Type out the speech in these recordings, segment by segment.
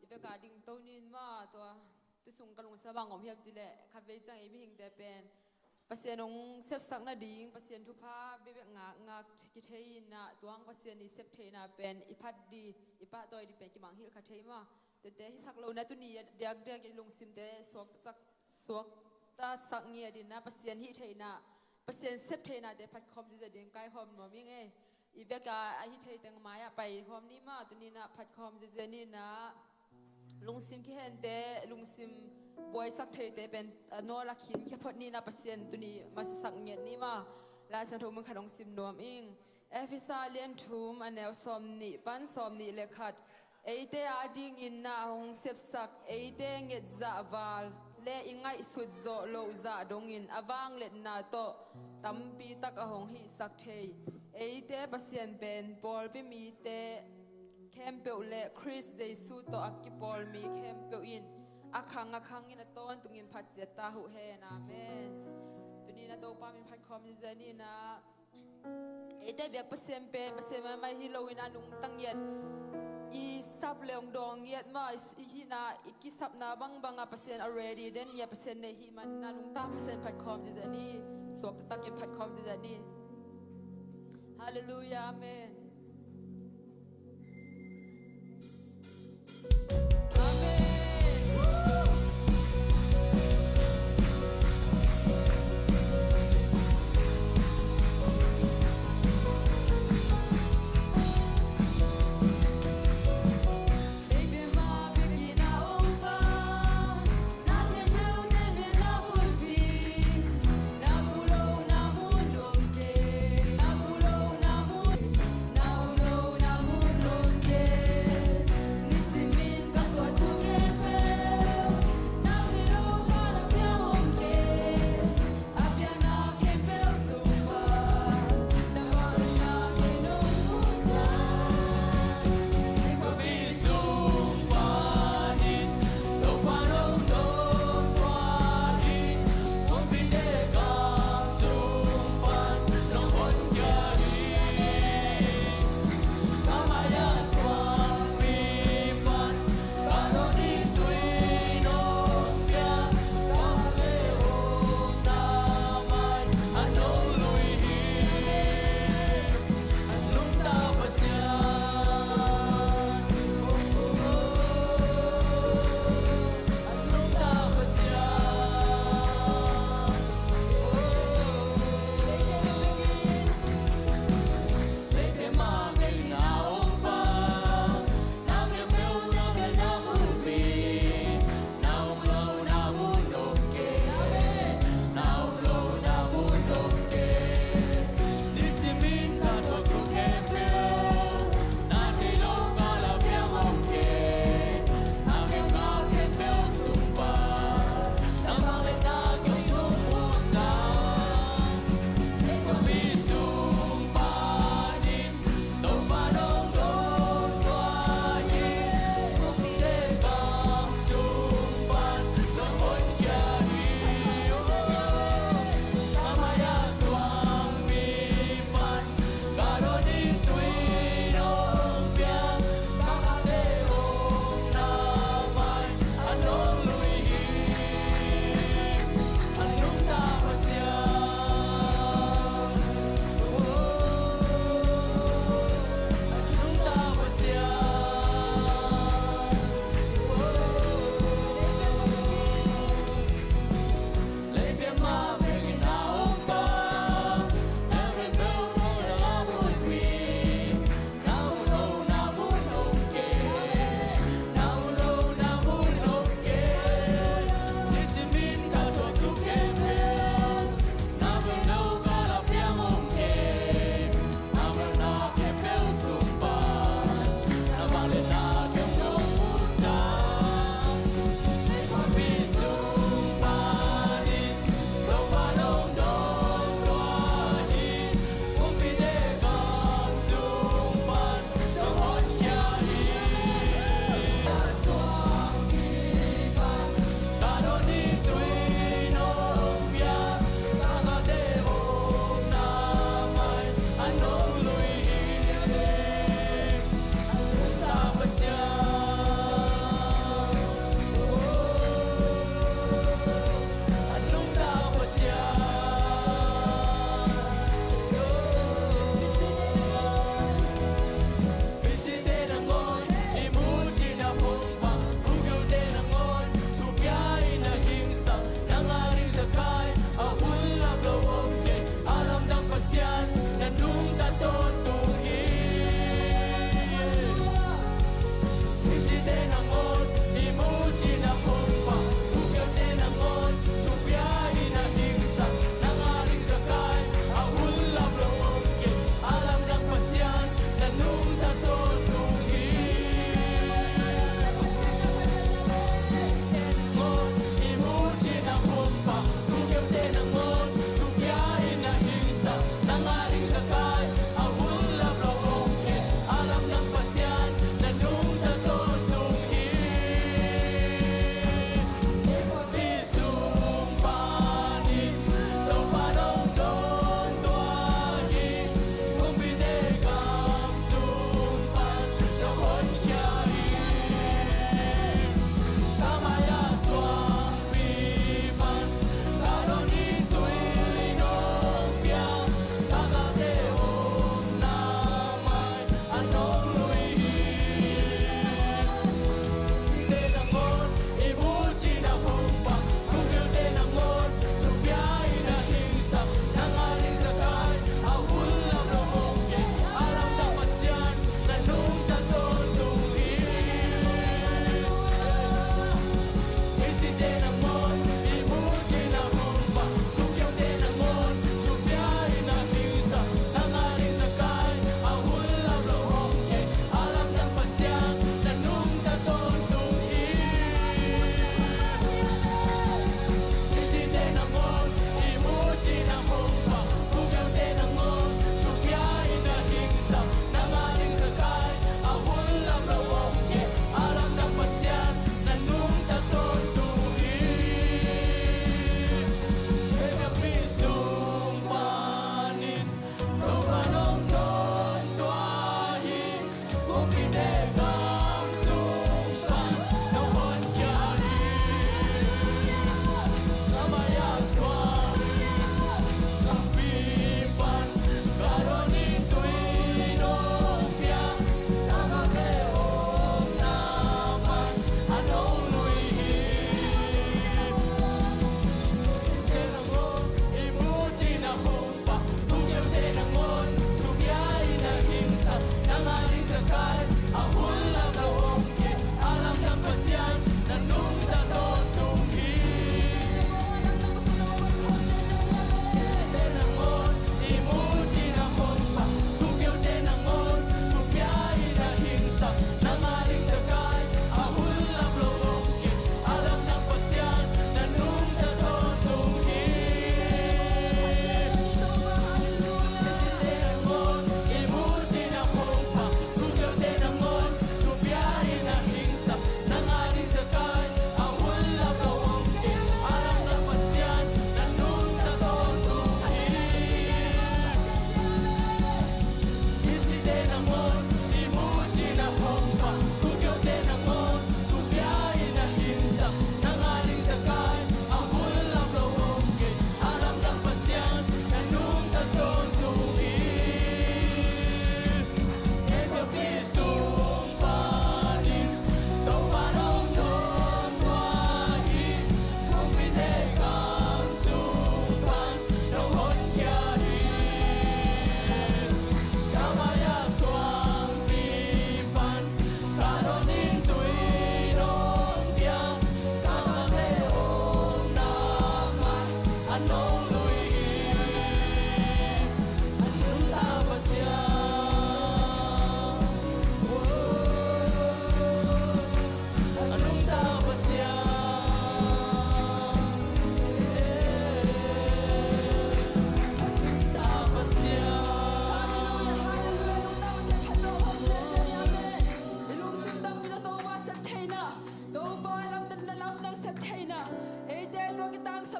อีเวกาดิ่งโตนินมาตัวตุสุงกะลุงสบังของเพียบจิเละคาเวจังอีบิหิงแต่เป็นปัสยานงเซฟสักนาดิ่งปัสยานทุพาเบบงากกิเทยนะตัวงปัสยานีเซฟเทนะเป็นอีพัดดีอีป้าตัวดีเป็นกิมังฮิลคาเทยมาแต่ฮิสักโลนะตุนีเดียกลุงซิมเตสวกตาสักเงียดินนะปัสยานฮิเทนะปัสยานเซฟเทนะแต่พัดคอมจะเดียงไกลหอมหน่อมิ่งอีเบกาไอฮิเทยแตงไม้ไปหอมนี่มาตุนีนะพัดคอมจะนี่นะลุงซิมที่เห็นเตลุงซิมบอยสักเทยเตเป็นโนลักขินแค่พอนี่นะเปอร์เซ็นต์ตัวนี้มาสักเงียนี่มาลาสันทุมึงขนมซิมนวมอิงเอฟิซาเลียนทูมอันแนวสอมนี่ปันสอมนี่เล็กขัดเอเตอาดิงอินนาหงเซฟสักเอเตเงจาวัลเล่อิงไงสุดโซโลซาดงอินอวังเล็ดนาโตตัมปีตักหงฮิสักเทยเอเตเปอร์เซ็นต์เป็นบอลพิมีเตแคมเปลเล่คริสเดซูโตอักกิบอลมีแคมเปลอินอาคังอินต้นตุงินพัดเจตาหุเฮนาเมนตุนี้นะโตปามินพัดคอมนิจานี่นะเอเดเบียกเปอร์เซ็นต์เป็นเปอร์เซ็นต์มาฮิโลวินอนุงตั้งเย็ดอีซับเลงดองเย็ดมาอีฮินาอีกิซับนาบังเปอร์เซ็นต์ already เดนเยเปอร์เซ็นต์ในฮิมันนานุงตาเปอร์เซ็นต์พัดคอมนิจานี่สวกตักเย็ดพัดคอมนิจานี่ฮาเลลูยาเมน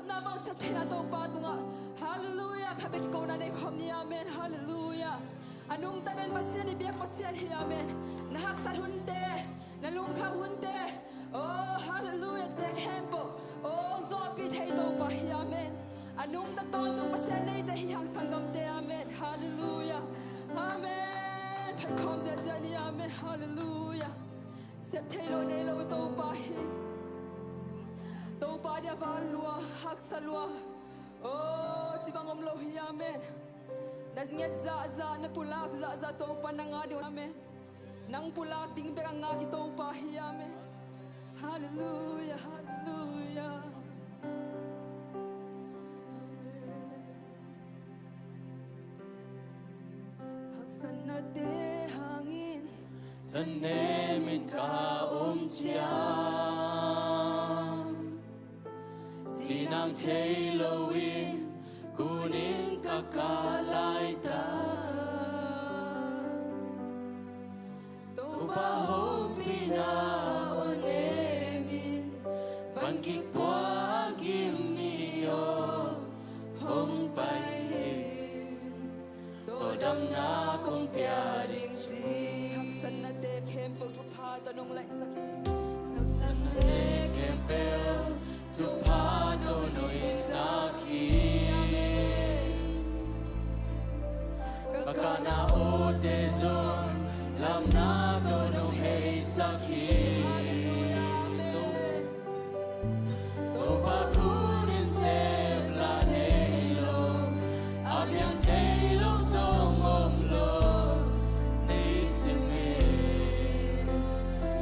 na bang sep thena to pa tunga hallelujah khabe ki kona ne khomni amen hallelujah anung tanen pasien ni biak pasien hi amen na hak sat hunte na lung kham hunte oh hallelujah te kempo oh zo pi thei to pa hi amen anung ta ton tung pasien nei te hi hang sangam te amen hallelujah amen phai khom je ni amen hallelujah sep thei lo nei lo to pa hi to pa dia va lua hak sa lua oh ti bangom lo hi amen nas nget za na pulak za to pa na nga di amen nang pulak ding pe nga ki to pa hi amen hallelujah hallelujah hak san na te hangin Tanemin ka chia Tinang Taylowin Kunin kakalaita Toba hopina onemin Van kikwa gimio Hong pain Todam na kong piading si san na te kempo tu pa to nong lai saki San le kempel tu pado no isaki Kakana o dezon lam na to no hei saki To bakudin se planelo Abian telo song omlo Nisime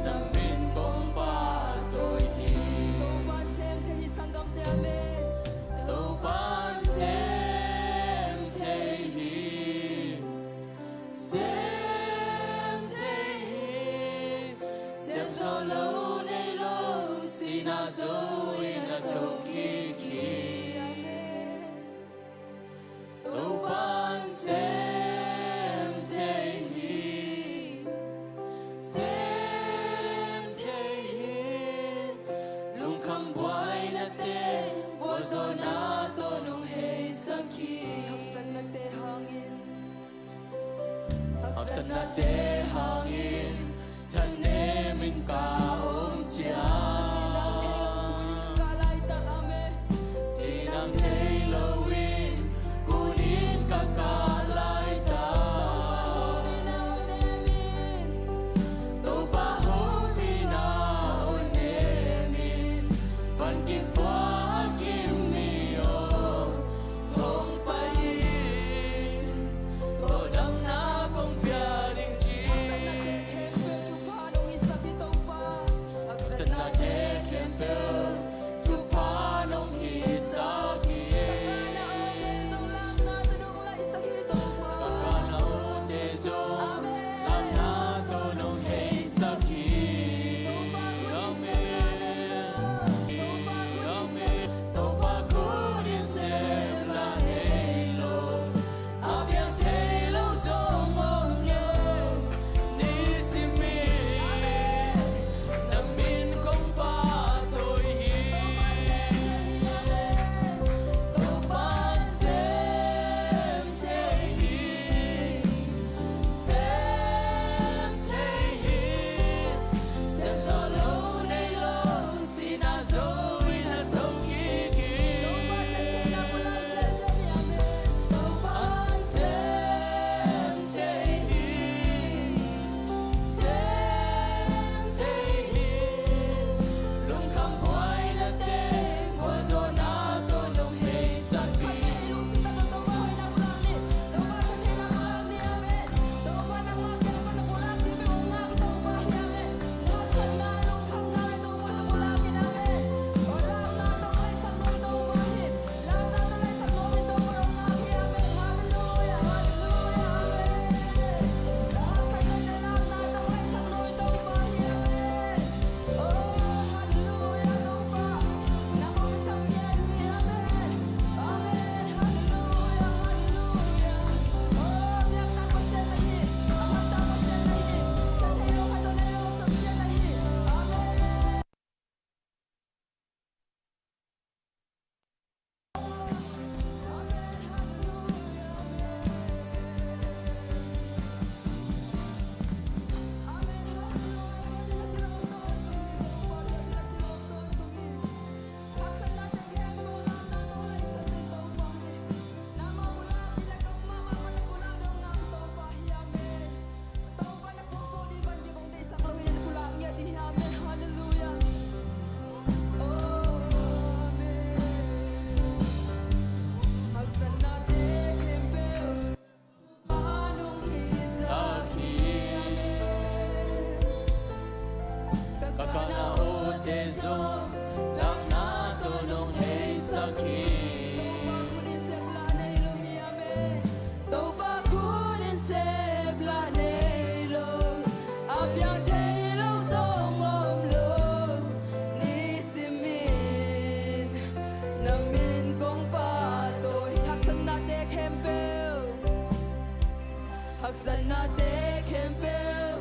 Namin kong patoy hi pa sem te hi sangam te amen To pan sem te hi Sem te hi Sem kakana o te zo lam na to nong hei sakhi Tâu ba kunin se bla nei lo Apiang chei lo song om lo Ni simin Nang min kong pa tôi Hak san na te kempel Hak san na te kempel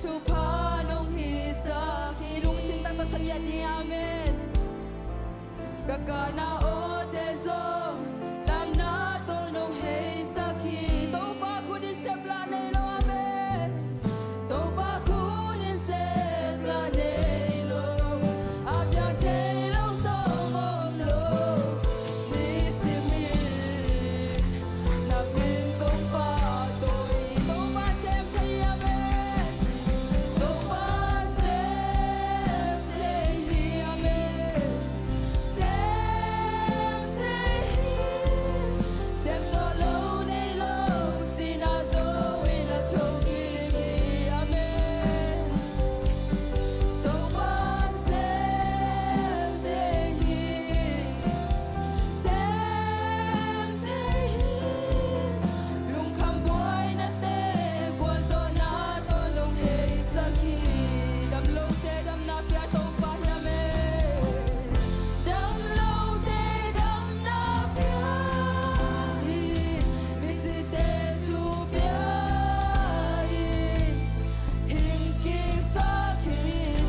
Chu pa nong hi sa Khi lung sim tang ta san ya di amen Kakana o te zo Lam na to nong hei sa ki Tâu ba kunin se bla nei lo amen Tâu ba kunin se bla nei lo Apiang chei lo song om lo Ni simin Na min kong pa tôi Tâu ba sem chei amen Tâu ba sem chei hi amen Sem chei hi Sem so lo nei lo Sina zo in a choki amen Tâu ba sem chei hi Sem chei hi Lung kham boy na te Kwa zo na to nong hei sa ki Dam lo te dam na pia tâu ba hi amen Dam lo te dam na pia hi Mi si te chu pia hi Hình ki sa ki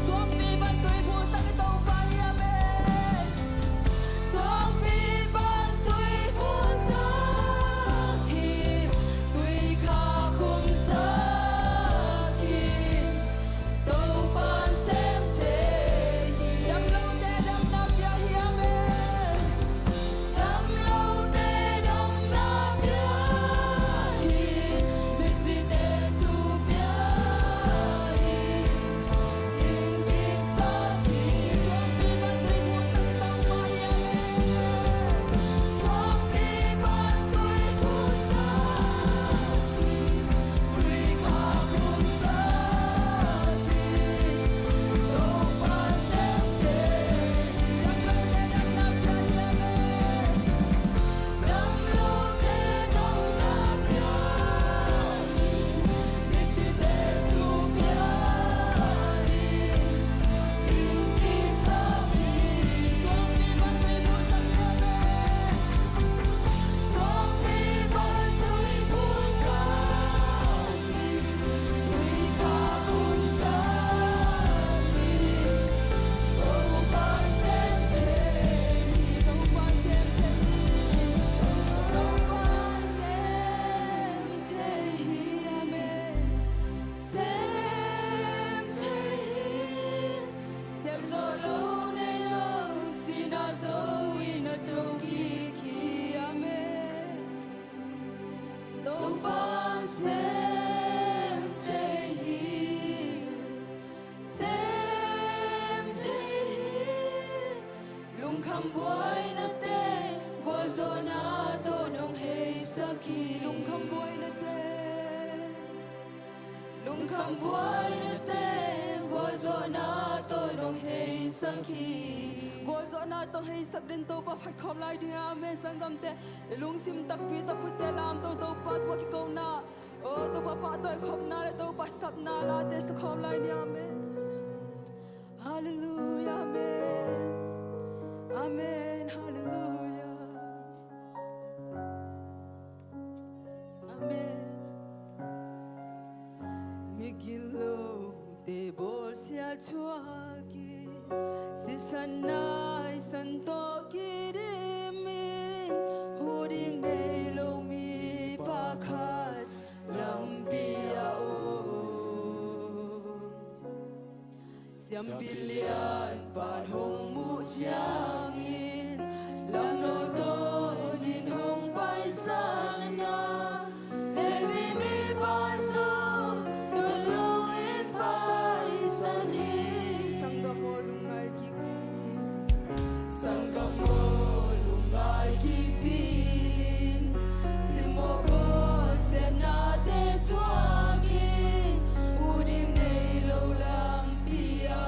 Suang pi ban tui phu sa ki tâu ba hi amen Suang pi ban tui phu sa ki Tui kha kum sa ki Tâu ban sem chei hi Dam lo te dam na pia hi amen Dam lo te dam na pia hi Mi si te chu pia hi Hình ki sa ki Suang pi ban tui phu sa ki Tui kha kum sa ki Tâu ban sem chei Dam lo te dam na pia hi Mi si te chu pia hi Hình ki sa ki Suang pi ban tui phu sa ki Tui kha kum sa ki Tâu ban sem chei Tâu ban sem chei Tâu ban sem chei amen Sem chei Sem zo lo nei lo Sina zo in a choki ki amen Tâu ban sem chei Sem chei Lung kham boy na te Kwa zo na to nong hei sa ki Lung kham boy na te Lung kham boy na te Kwa zo na to nong hei sa ki Kwa zo na to hei sak din to pa phat khom lai dia amen sang gam te Lung sim tak pi ta khut te lam to to pa twa ki ko na O to pa pa to khom na le to pa sap na la te sa khom lai dia amen Hallelujah amen Amen hallelujah Amen Migilo te bol sial chua ki Si san nai san to ki rimin Huding nei lo mi pa khat Lam pia o Siam pilian pat hong mu chiangin Lam no to nin hong pai sana Levi mi pa so Don lo in pai san hi Sangga mo lungai kiki Sangga mo lungai kiki Simo po se na te chuagi Uding nei lo lam pia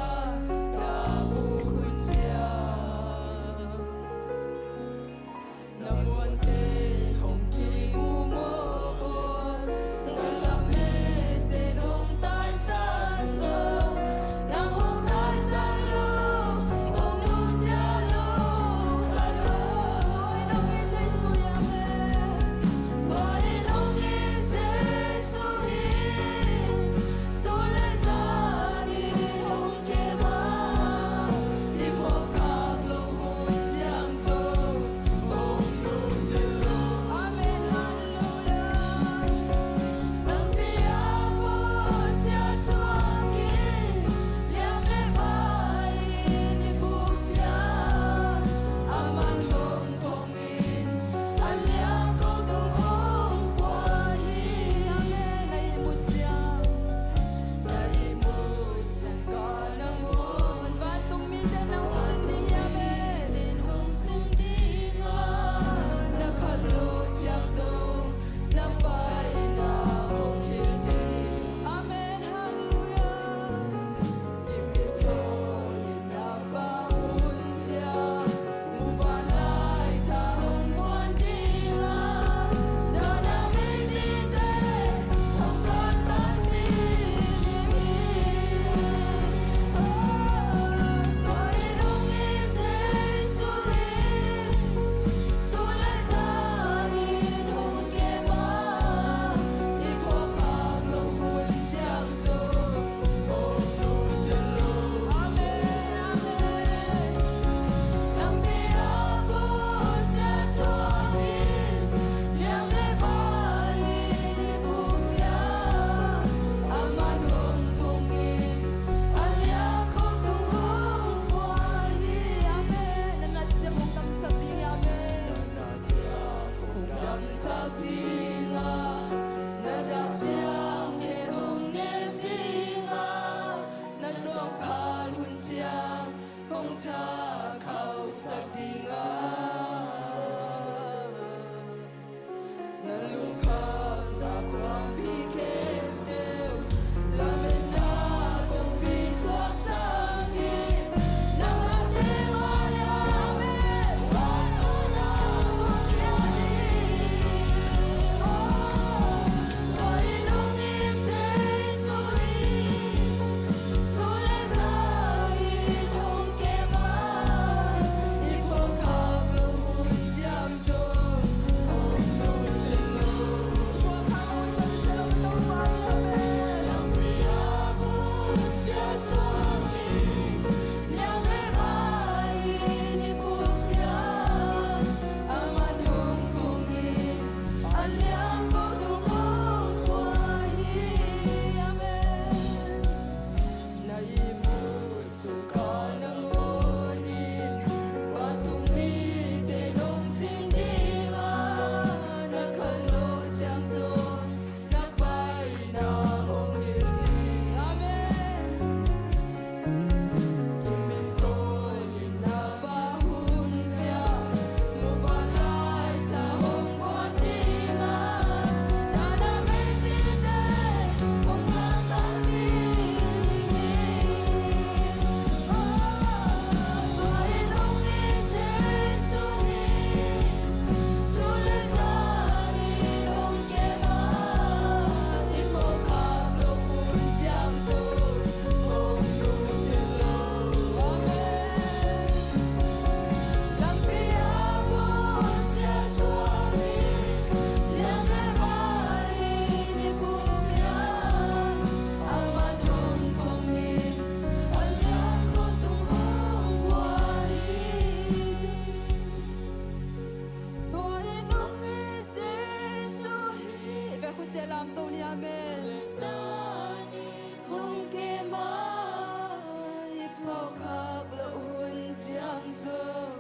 khắc lộ hun chiang sông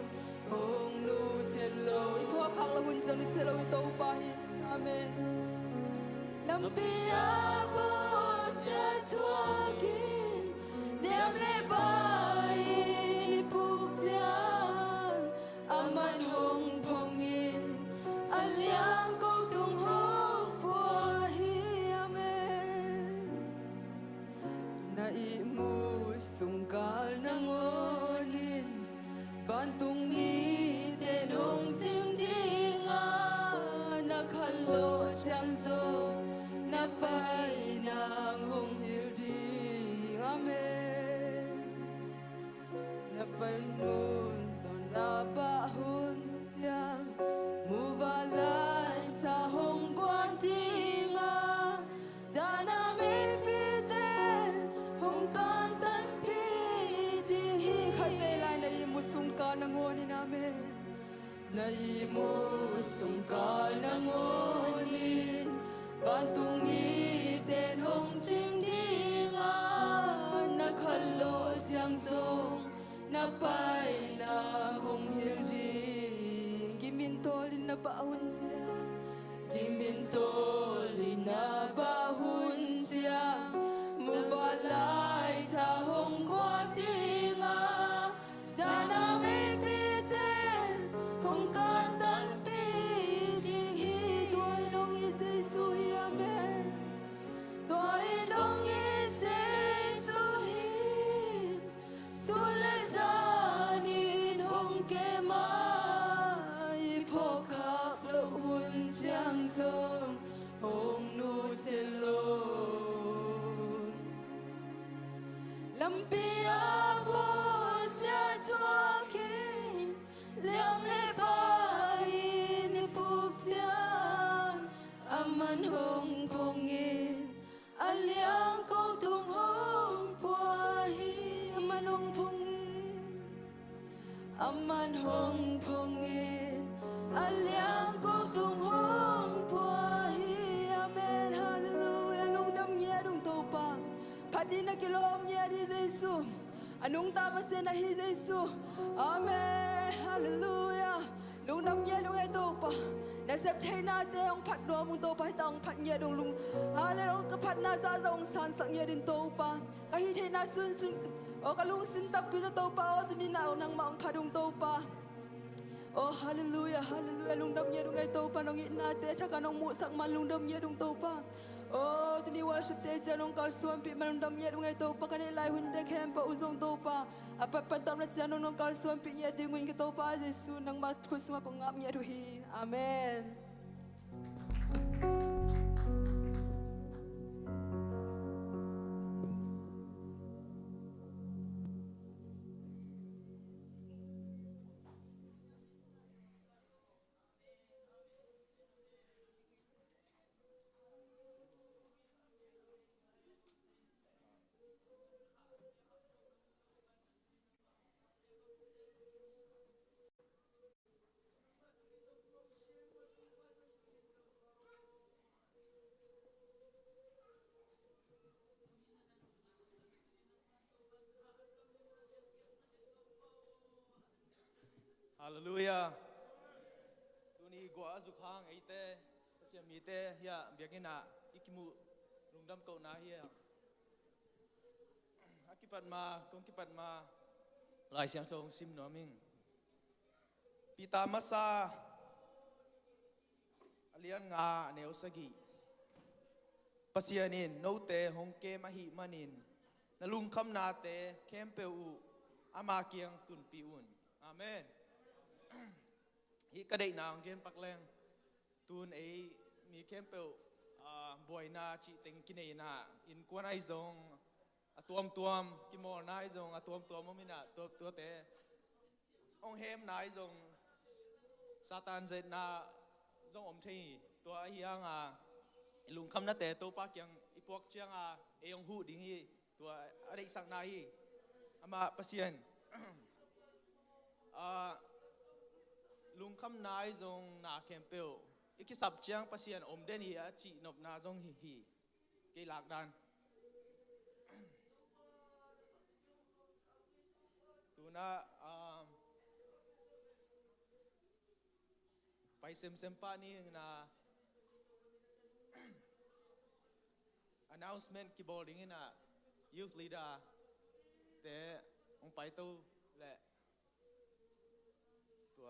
hong nu se lo i phô khắc lộ hun chiang nu se lo i tàu pa hi amen lam pia bo se chua kin niam le bai ni puk chiang aman hong phong in aliang câu tung hong po hi amen na i mu sung kal na ngonin van tung mi te nong ching dinga na khalo chang zo na pai nang hong hil ding amen na pai nun ton na ba hun chiang mu va lai cha hong quan dinga da na me pi te hong kan tan pi ji hi khai ve lai na i mu sung ka na ngoni na me na i mu sung ka na ngoni van tung mi ten hong ching dinga na khalo chiang song na pai na hong hil ding gimin tolin na ba hun chiang gimin tolin na ba hun chiang mu va lai cha hong quan dinga da na me pi te hong kan tan pi ji hi tuai nong i Giêsu hi amen tuai nong i Giêsu hi su le zanin hong ke mai pho khak lo hun chiang sông hong nu se lo lam pia bo sia chua kin liam le bai ni puk chiang aman hong phong in aliang câu tung hong po hi aman hong phong in aman hong phong in aliang câu tung hong po hi amen hallelujah nung dam nhẹ nung tàu pa phát đi na kilom nhẹ đi Giêsu anung ta pa se na hi Giêsu amen hallelujah nung dam nhẹ nung ai tàu pa na sep thei na te ong phat do mung tàu pa tang phat nhẹ dong lung hallelujah ka phat na za zong san sang nhẹ din tàu pa ka hi thei na sun sun o ka lung sin tap pi tàu pa o tu ni na nang ma ong phadung tàu pa oh hallelujah hallelujah lung dam nhẹ dong ai tàu pa nong i na te tha ka nong mu sak man lung dam nhẹ dong tàu pa oh tu ni worship te cha nong kal suam pi man lung dam nhẹ dong ai tàu pa ka ni lai hun te khem pa uzong tàu pa apat pan tam na cha nong kal suam pi nhẹ ding win ki tàu pa Giêsu nang ma khu sunga pa ngap nhẹ thu hi amen Hallelujah. Tuni gua azukhang eite pasia mite ya biakina ikimu lungdam ko na hiya. Akipat ma kong kipat ma lai siang song sim noming. Pita masa alian nga neosagi. Pasianin note hongke mahi manin. Nalung kam nate kempeu ama kiang tun piun. Amen. Hi kadai na ang game pakleng tun ai mi kempel boy na chi teng kinai na in kwan ai zong atuam tuam ki mor na ai zong atuam tuam mo mina to te ong hem na ai zong satan zet na zong om thei to hi ang lung kham na te to pa kyang ipok chiang eong hu ding hi to adai sak na hi ama pasien lung kham nai zong na kempel ikisap chiang pasien om den hi chi nop na zong hi ke lak dan นะไปเซมป้านี่นะ announcement กี่บอกดิ้งนะ youth leader แต่องไปตู้และตัว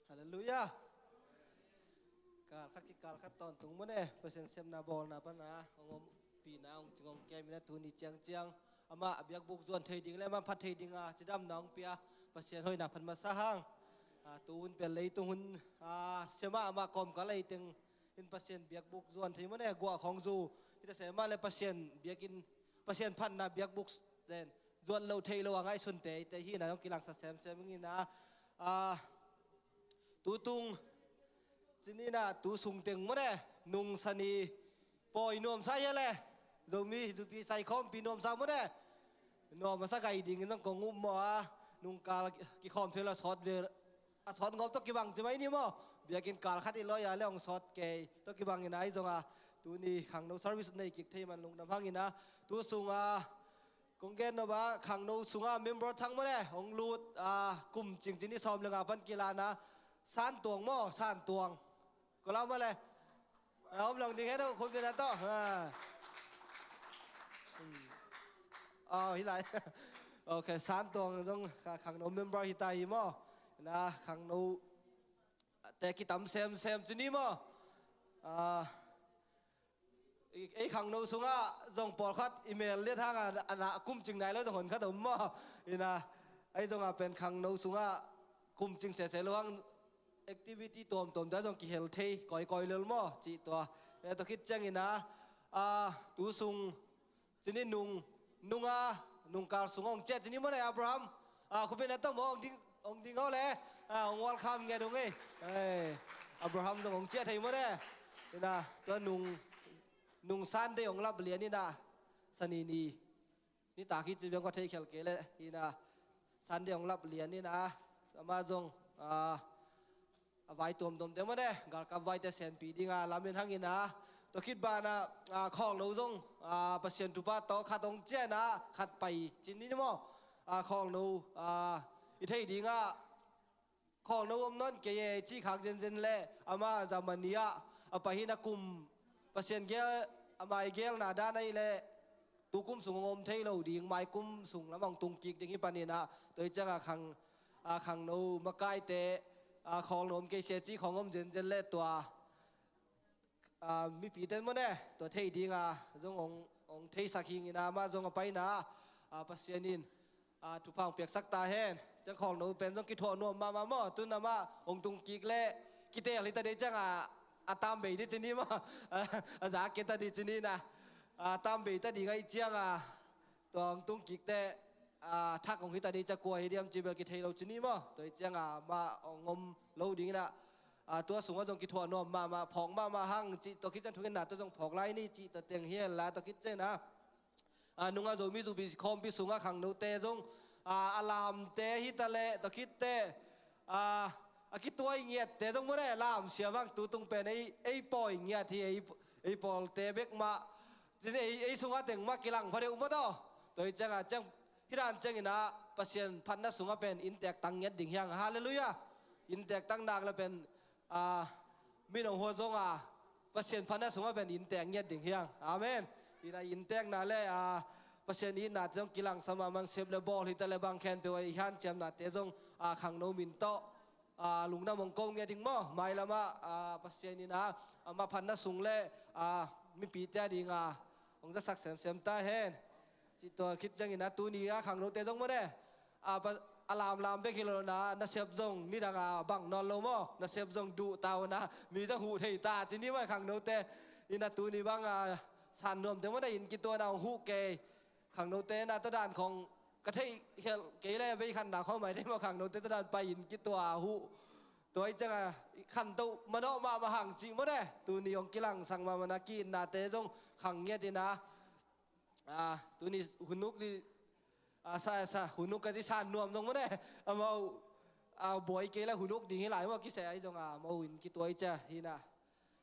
ฮาเลลูยาการคัดกิการคัดตอนตรงมั้งเนี่ยเปอร์เซ็นต์เซมนาบอลนะปะนะองปีนาองจงแกมีนะตัวนี้เจียงเจียงอามาเบียกบุกส่วนเทดิ้งแล้วมาพัดเทดิ้งจะดำน้องเปียเปอร์เซ็นต์ห้อยหนักพันมาสะห้างตูนเป็นเลยตูนเสมาอามากรมก็เลยตึงอินเปอร์เซ็นต์เบียกบุกส่วนที่มั้งเนี่ยกัวของซูที่จะเสมาเลยเปอร์เซ็นต์เบียกินเปอร์เซ็นต์พันนะเบียกบุกเด่นส่วนเราเทเราว่าไงส่วนเตะแต่ที่ไหนต้องกีฬาสัตว์เซมงี้นะตูตุงจีนี่นะตูสุงเต็งมั้งเนี่ยนุ่งสนีปอยนวมใส่เลยจะมีจุปีใส่คอมปีนวมใส่มั้งเนี่ยนวมมาสักไก่ดิ่งต้องกงงุ้มมั้งนุ่งกาลกี่คอมเทลสอดเวอสอดงบต้องกี่บังจะไหมนี่มั้งเบียกินกาลคัดอีลอยอะไรของสอดเกยต้องกี่บังยังไงจงตูนี่ขังโนซาร์วิสในกิจที่มันลงน้ำพังอินะตูสุงกงเกนนะบ้าขังโนสุงเมมเบอร์ทั้งมั้งเนี่ยองลูดกลุ่มจริงๆนี่ซ้อมเรื่องพันกีฬานะสานตวงหม้อสานตวงก็เล่ามาเลยเอาลองดีแค่นั้นคนเป็นอะไรต่อฮิไลโอเคสานตวงต้องขังโนเมมเบอร์ฮิตายหม้อนะขังโนแต่กิตามเซมจุนี่หม้อไอ้ขังโนสุงส่งปอดคัดอีเมลเรียกทางอันน่ะกุ้มจึงไหนแล้วจะหนคัดผมหม้ออีนะไอ้ส่งเป็นขังโนสุงกุ้มจึงเสียระวังactivity ตัวได้ส่งกี่เฮลที่ก่อยเรื่องมั่วจีตัวเนี่ยตัวคิดจังอินะตูสุงจีนี่นุ่งการสุงองเจ็ดจีนี่เมื่อไหร่อับราฮัมคุณเป็นนักต้องมองดิ้งเขาเลยวอลคัมไงตรงนี้อับราฮัมส่งองเจ็ดให้เมื่อไหร่นี่นะตัวนุ่งซันได้องรับเหรียญนี่นะสนีนี่ตาคิดจะเป็นก็เทเขลเกเลยนี่นะซันได้องรับเหรียญนี่นะสามารถส่งไว้ตัวเต็มมาได้กากับไว้แต่เซนปีดีงาลามินหังอินะตัวคิดบ้านะของเราจงเปอร์เซ็นต์ทุบะต่อขัดองเจนะขัดไปจินนี่มั้งของเราอีเทียดีงาของเราอมนั่นเกยจีขักเจนเล่อามาจามันเนียไปหินักกุมเปอร์เซ็นต์เกลอามาเกลนาด้านในเล่ตุกุมสูงอมเทียเราดีงไม่กุมสูงแล้วมองตุงกิกดิ่งปานีนะตัวจังขังเรามาใกล้เตะของนมเกษตรจีของอมเจนเล่ตัวมีปีเต็มมั้งเนี่ยตัวเทียดีงาจงองเทียสักหิงนะมาจงไปนะปัสยานินทุกพังเปียกสักตาเห็นจังของนมเป็นจงกิทวนวมมาหม้อตุนมาองตุงกิกเล่กิเตอลิตาเดจังตามเบยดิจินี่มั้งจากเกตาดิจินี่นะตามเบยตาดีไงเจียงตัวองตุงกิกเตทักของฮิตาดีจะกลัวฮิเดียมจีเบลกิเทเราจีนี่มั้งตัวเจ้างมาองมเราดิ้งนะตัวสูงก็จงกิทวนวมมาผองมาหั่งจีตัวคิดจะทุกข์หนาตัวจงผอกไล่นี่จีตัวเตียงเฮียละตัวคิดเจนะนุ่งอาจมีจุบิคอมพิสูงขังนูเตจงอารามเตฮิตาเลตัวคิดเตคิดตัวเงียดเตจงเมื่อไรลามเสียบ้างตัวตรงเป็นไอ้ปอยเงียดที่ไอ้ปอลเตเบกมาจีนี่ไอ้สูงก็เตียงมากิลังพอดีอุมาต่อตัวเจ้างจังที่ด้านเจ้าอินะเปอร์เซ็นต์พันนักสูงเป็นอินเตกตั้งเงียดดิ่งยังฮาเลลูยาอินเตกตั้งนางแล้วเป็นมีน้องหัวจงเปอร์เซ็นต์พันนักสูงเป็นอินเตกเงียดดิ่งยังอาเมนอินะอินเตกนั่นแหละเปอร์เซ็นต์อินนัดจงกิลังสมามังเซฟเลบอลที่ตะเลบังแคนเปไว้ฮันเจมนัดเตจงขังโนมินโตลุงน้ำมงกงเงียดิ่งมั้งไม่ละมาเปอร์เซ็นต์อินะมาพันนักสูงเลยมีปีเตดิ่งองจะสักเซมตาเห็นจิตตัวคิดจังอินะตัวนี้ขังโนเตจงมาเนี่ยอารามลามเบกิโลนะนัเซฟจงนี่ดังบังนอนโลโมนัเซฟจงดูตาวนะมีจังหูเทตาจีนี่ว่าขังโนเตอินะตัวนี้บังสันนวมแต่ว่าได้ยินกิตัวนาหูเกขังโนเตนะตัวด่านของกระเทยเกยเลยไปขันหนาเข้าหมายที่ว่าขังโนเตตัวด่านไปยินกิตัวหูตัวไอ้จังขันตัวมันออกมาห่างจริงมั้งเนี่ยตัวนี้องกิลังสั่งมานากินนาเตจงขังเงี้ยดีนะตัวนี้หุ่นนุกดี sa hunuk ka di san nuam dong mo ne mau boy ke la hunuk ding lai mo ki se ai jong mau in ki toi cha hina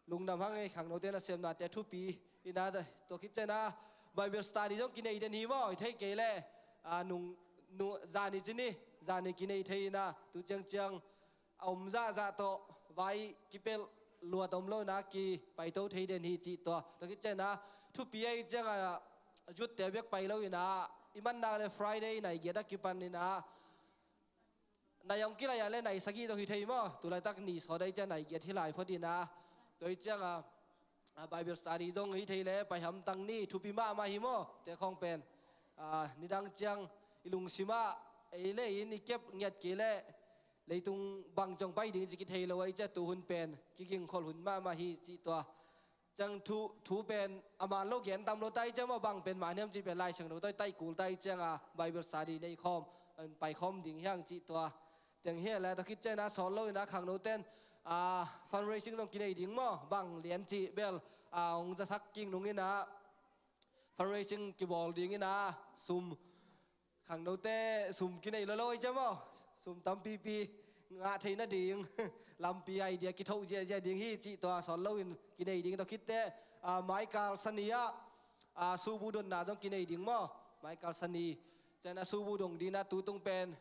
lung nam hang ei khang no te na sem na te thu pi ina da to ki che na bible study jong ki nei den hi mo thei ke le nung nu zani chini zani ki nei thei na tu chang chang om za to vai ki pel lua tom lo na ki pai to thei den hi chi to ki che na thu pi ai chang yut te bek pai lo ina iman na le friday nai ge da ki pan ni na yong ki la ya le nai sagi to hi thei mo tu lai tak ni so dai cha nai ge thi lai pho di na toi chang bible study jong hi thei le pai ham tang ni thu pi ma hi mo te khong pen ni dang chang ilung sima ei le in ni kep nget ke le leitung bang jong pai ding chi ki thei lo ai cha tu hun pen ki king khol hun ma hi chi to chang thu pen aman lo gen tam lo tai cha ma bang pen ma nem chi pen lai sang lo tai kul tai chang bible study nei khom pai khom ding hyang chi to teng he la to kit cha na sol lo na khang no ten fundraising dong ki nei ding mo bang lian chi bel ong za sak king nung ina fundraising ki bol ding ina sum khang no te sum ki nei lo lo cha mo sum tam pi ngã thấy nó điên làm pi ai dia ki thâu je điên hi chi to son lo in ki nei ding to kit te Michael Sania su bu don na dong ki nei ding mo Michael Sani chana su bu dong dina tu tung pen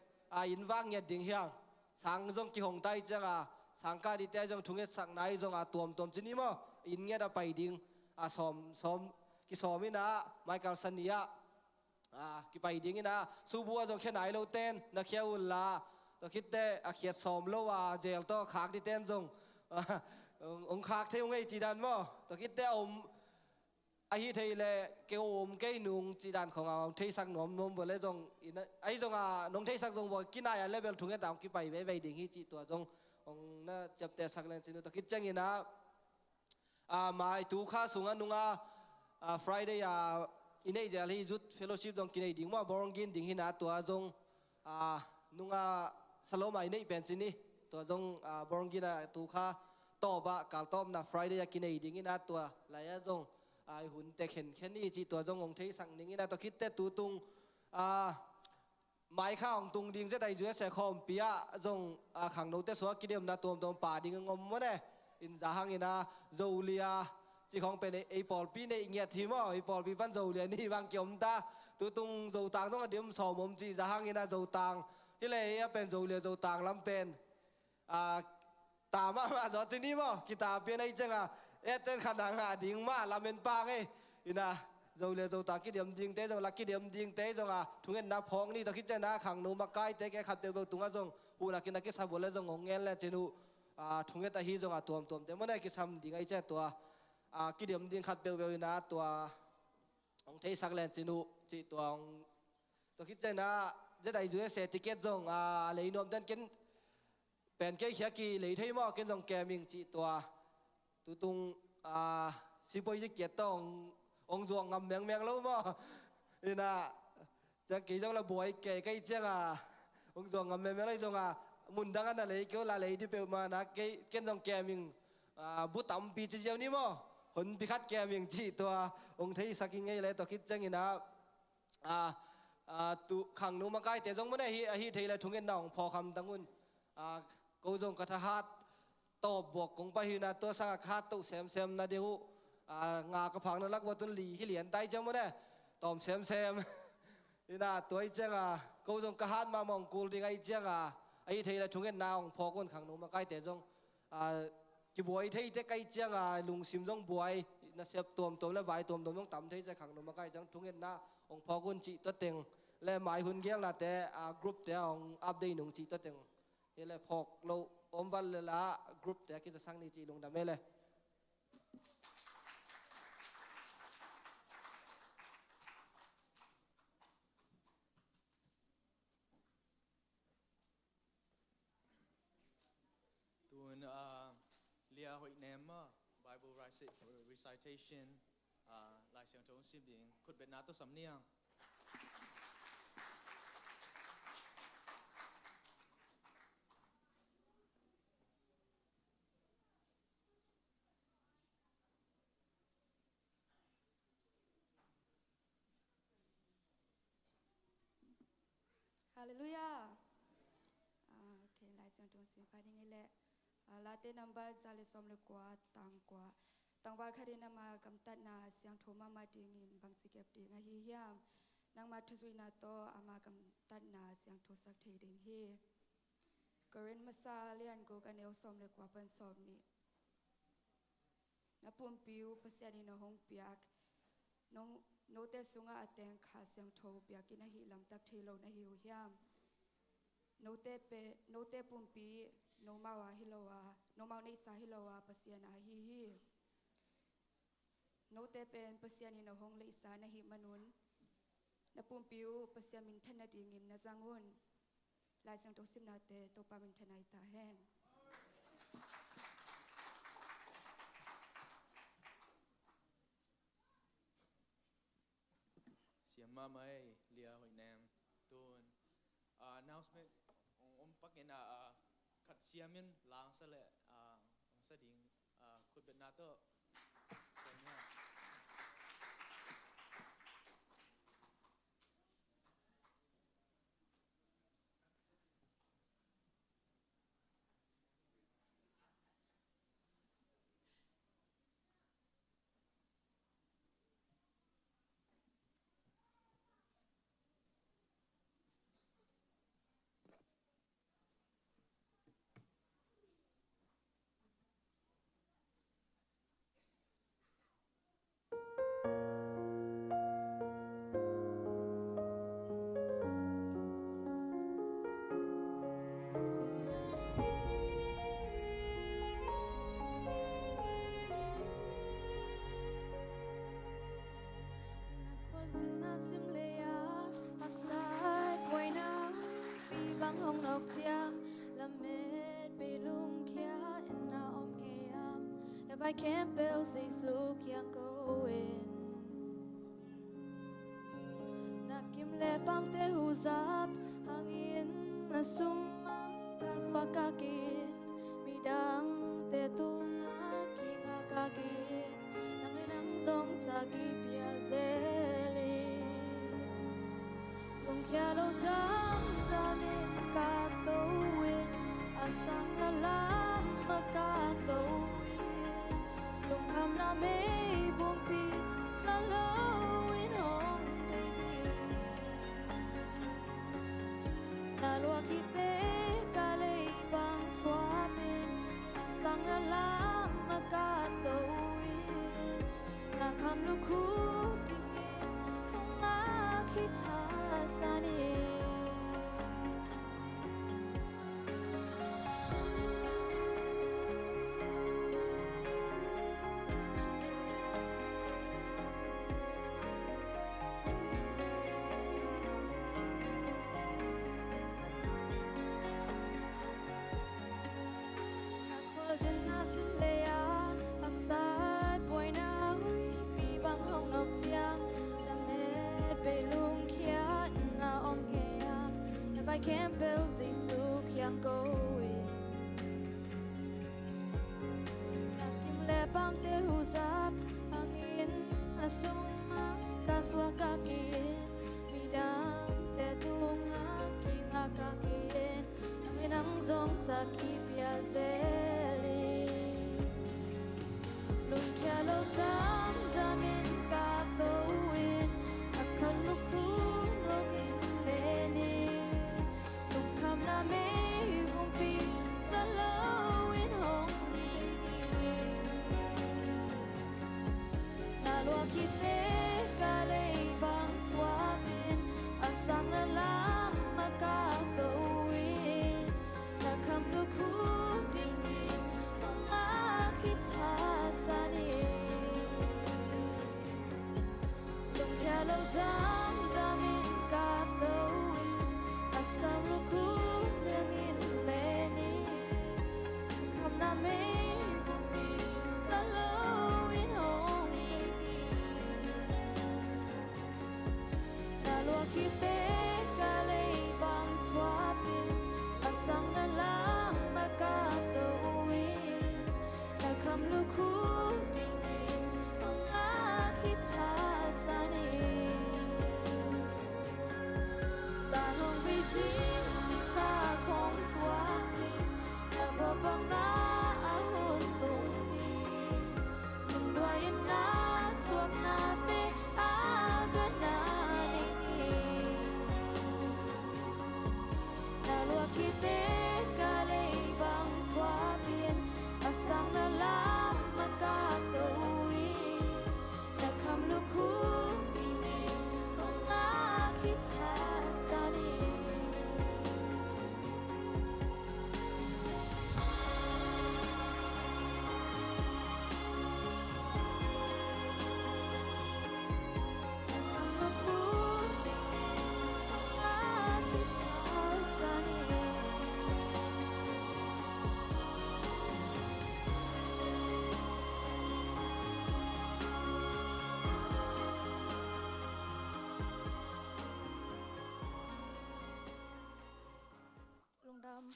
in wang nyat ding hyang sang jong ki hong tai chang sang ka di te jong thunget sak nai jong tuam chini mo in nge da pai ding som ki som ina Michael Sania ki pai ding ina su bu jong khe nai lo ten na kheu la to kit te khiat som lo jail to khak di ten jong ông khak theu ngei chi dan mo to kit te hi thei le ke ke nung chi dan khong ông thei sak nom bo le jong in ai jong nong thei sak jong bo kinai level thunget tam ki pai ve ding hi chi to jong ông na chap te sak len chinu to kit chang ina mai tu kha sunga nunga Friday inei jail hi youth fellowship dong kinai ding ma borongin ding hina to jong nunga saloma inei pen chini to jong borongin tu kha to ba kal tom na Friday kinai ding ina to la ya jong ai hun te khen ni chi to jong ong thei sang ning ina to kit te tu tung mai kha ong tung ding je dai ju se khom pia jong khang no te so ki dem na tom pa ding ngom mo ne in za hang ina zolia chi khong pe nei pol pi nei nge thi mo pol pi ban zolia ni wang kyom ta tu tung zo tang jong dem so mom chi za hang ina zo tang hi le pen zolia zo tang lam pen ta ma zo chi ni mo ki ta pe nei chang ten khana ding ma lamen pa nge ina zolia zo ta ki dem ding te zo la ki dem ding te zo thungen na phong ni to ki chana khang no ma kai te ke khat pe bo tunga jong hu la ki na ki sa bole jong ngel le chenu thunget ta hi jong tuam te mo ne ki sam ding ai che to ki dem ding khat pe na to ong thei sak len chenu chi to ong to ki chana je dai ju se ticket jong le nom den ken pen ke khia ki le thei mo ken jong ke ming chi to tu tung si poi ji kiet tong ông ruộng ngầm mèng lâu mà nên chẳng kỹ trong là buổi kể cây chiang ông ruộng ngầm mèng lấy trong muốn đang ăn là lấy kiểu là lấy đi bèo mà na cái dòng kè mình bút tắm pi chỉ nhiều ní mà hôn pi khát kè mình chỉ to ông thấy sao kinh ngay lấy to kít chẳng ina tu khang nu mà cái thế giống này hi thấy là thùng cái nòng phò khăm tăng un câu dòng cái hát to buộc cũng phải hi na to sang khát tu xem na điều ngà cái phẳng nó lắc vào tuần lì hi liền tay cho mà nè tòm xem ina tuổi chăng câu dòng cái hát mà mong cool đi ngay chăng ai thấy là chúng cái nào phò con khang nu mà cái thế giống cái buổi thấy thế cái chăng lùng sim giống buổi nó xếp tòm là vài tòm giống tắm thấy sẽ khang nu mà cái giống chúng cái na ông phò con chị tất tiền là mai hun ghé là thế group thế ông update nung chị tất tiền thế là phò lâu ôm vào là group thế cái sang đi chị lùng đam mê lên lia hội ném Bible recitation lại sang trống sim điển khut bet na to sắm niang Hallelujah. Okay, lại sang tuần xin phải đi nghe lệ. La tên number zale som le qua tang ba khari na ma kam tat na siang thoma ma ding in bang chi kep ding a hi hiam nang ma thuzui na to ama kam tat na siang tho sak the ding hi Korean masa lian go ka neu som le kwa pan som ni na pum piu pasya ni no hong piak no te sunga ateng kha siang tho piak in a hi lam tak the lo na hi hiam no te pum pi no ma wa hilowa no ma nei sa hilowa pasya na hi no te pen pasya ni no hong le sa na hi manun na pum piu pasya min thana ding in na zangun lai sang to sim na te to pa min thanai ta hen Siam ma mai lia hoi nam tun announcement pak ina khat siamin lang sa le sa ding khut bet na to hong nọc chiang la mệt bị lung kia in na om nghe am na vai kem bel say su kiang go in na kim le pam te hu zap hangin na sum mang ka swa ka kin mi dang te tung a ki nga ka kin nang le nang zong cha ki pia zeli lung kia lo zam zamin ka to win asang la lam ma ka to win lung kham na me bum pi sa lo win hong me di na lo ki te ka le bang chwa pin asang la lam ma ka to win na kham lu khu ting in hong ma ki cha sa ni I can't build this so can't go in Nakim le pam te huzap hangin asuma kaswa kakin midang te tunga kinga kakin hangin ang zong sa kipya zeli lung kya lo tam zamin ka to win akan lukung login leni na me vung pi sa lo in hong me na lo ki te ka le bang swapin asang na lam ma ka to win na kham lu khu ding ni hong a ki cha sa ni lua khi tế ca lê bằng thoa biển a sang na lam ma ca tôi na kham lu khu tình mê hong a khi cha sa đi lung đam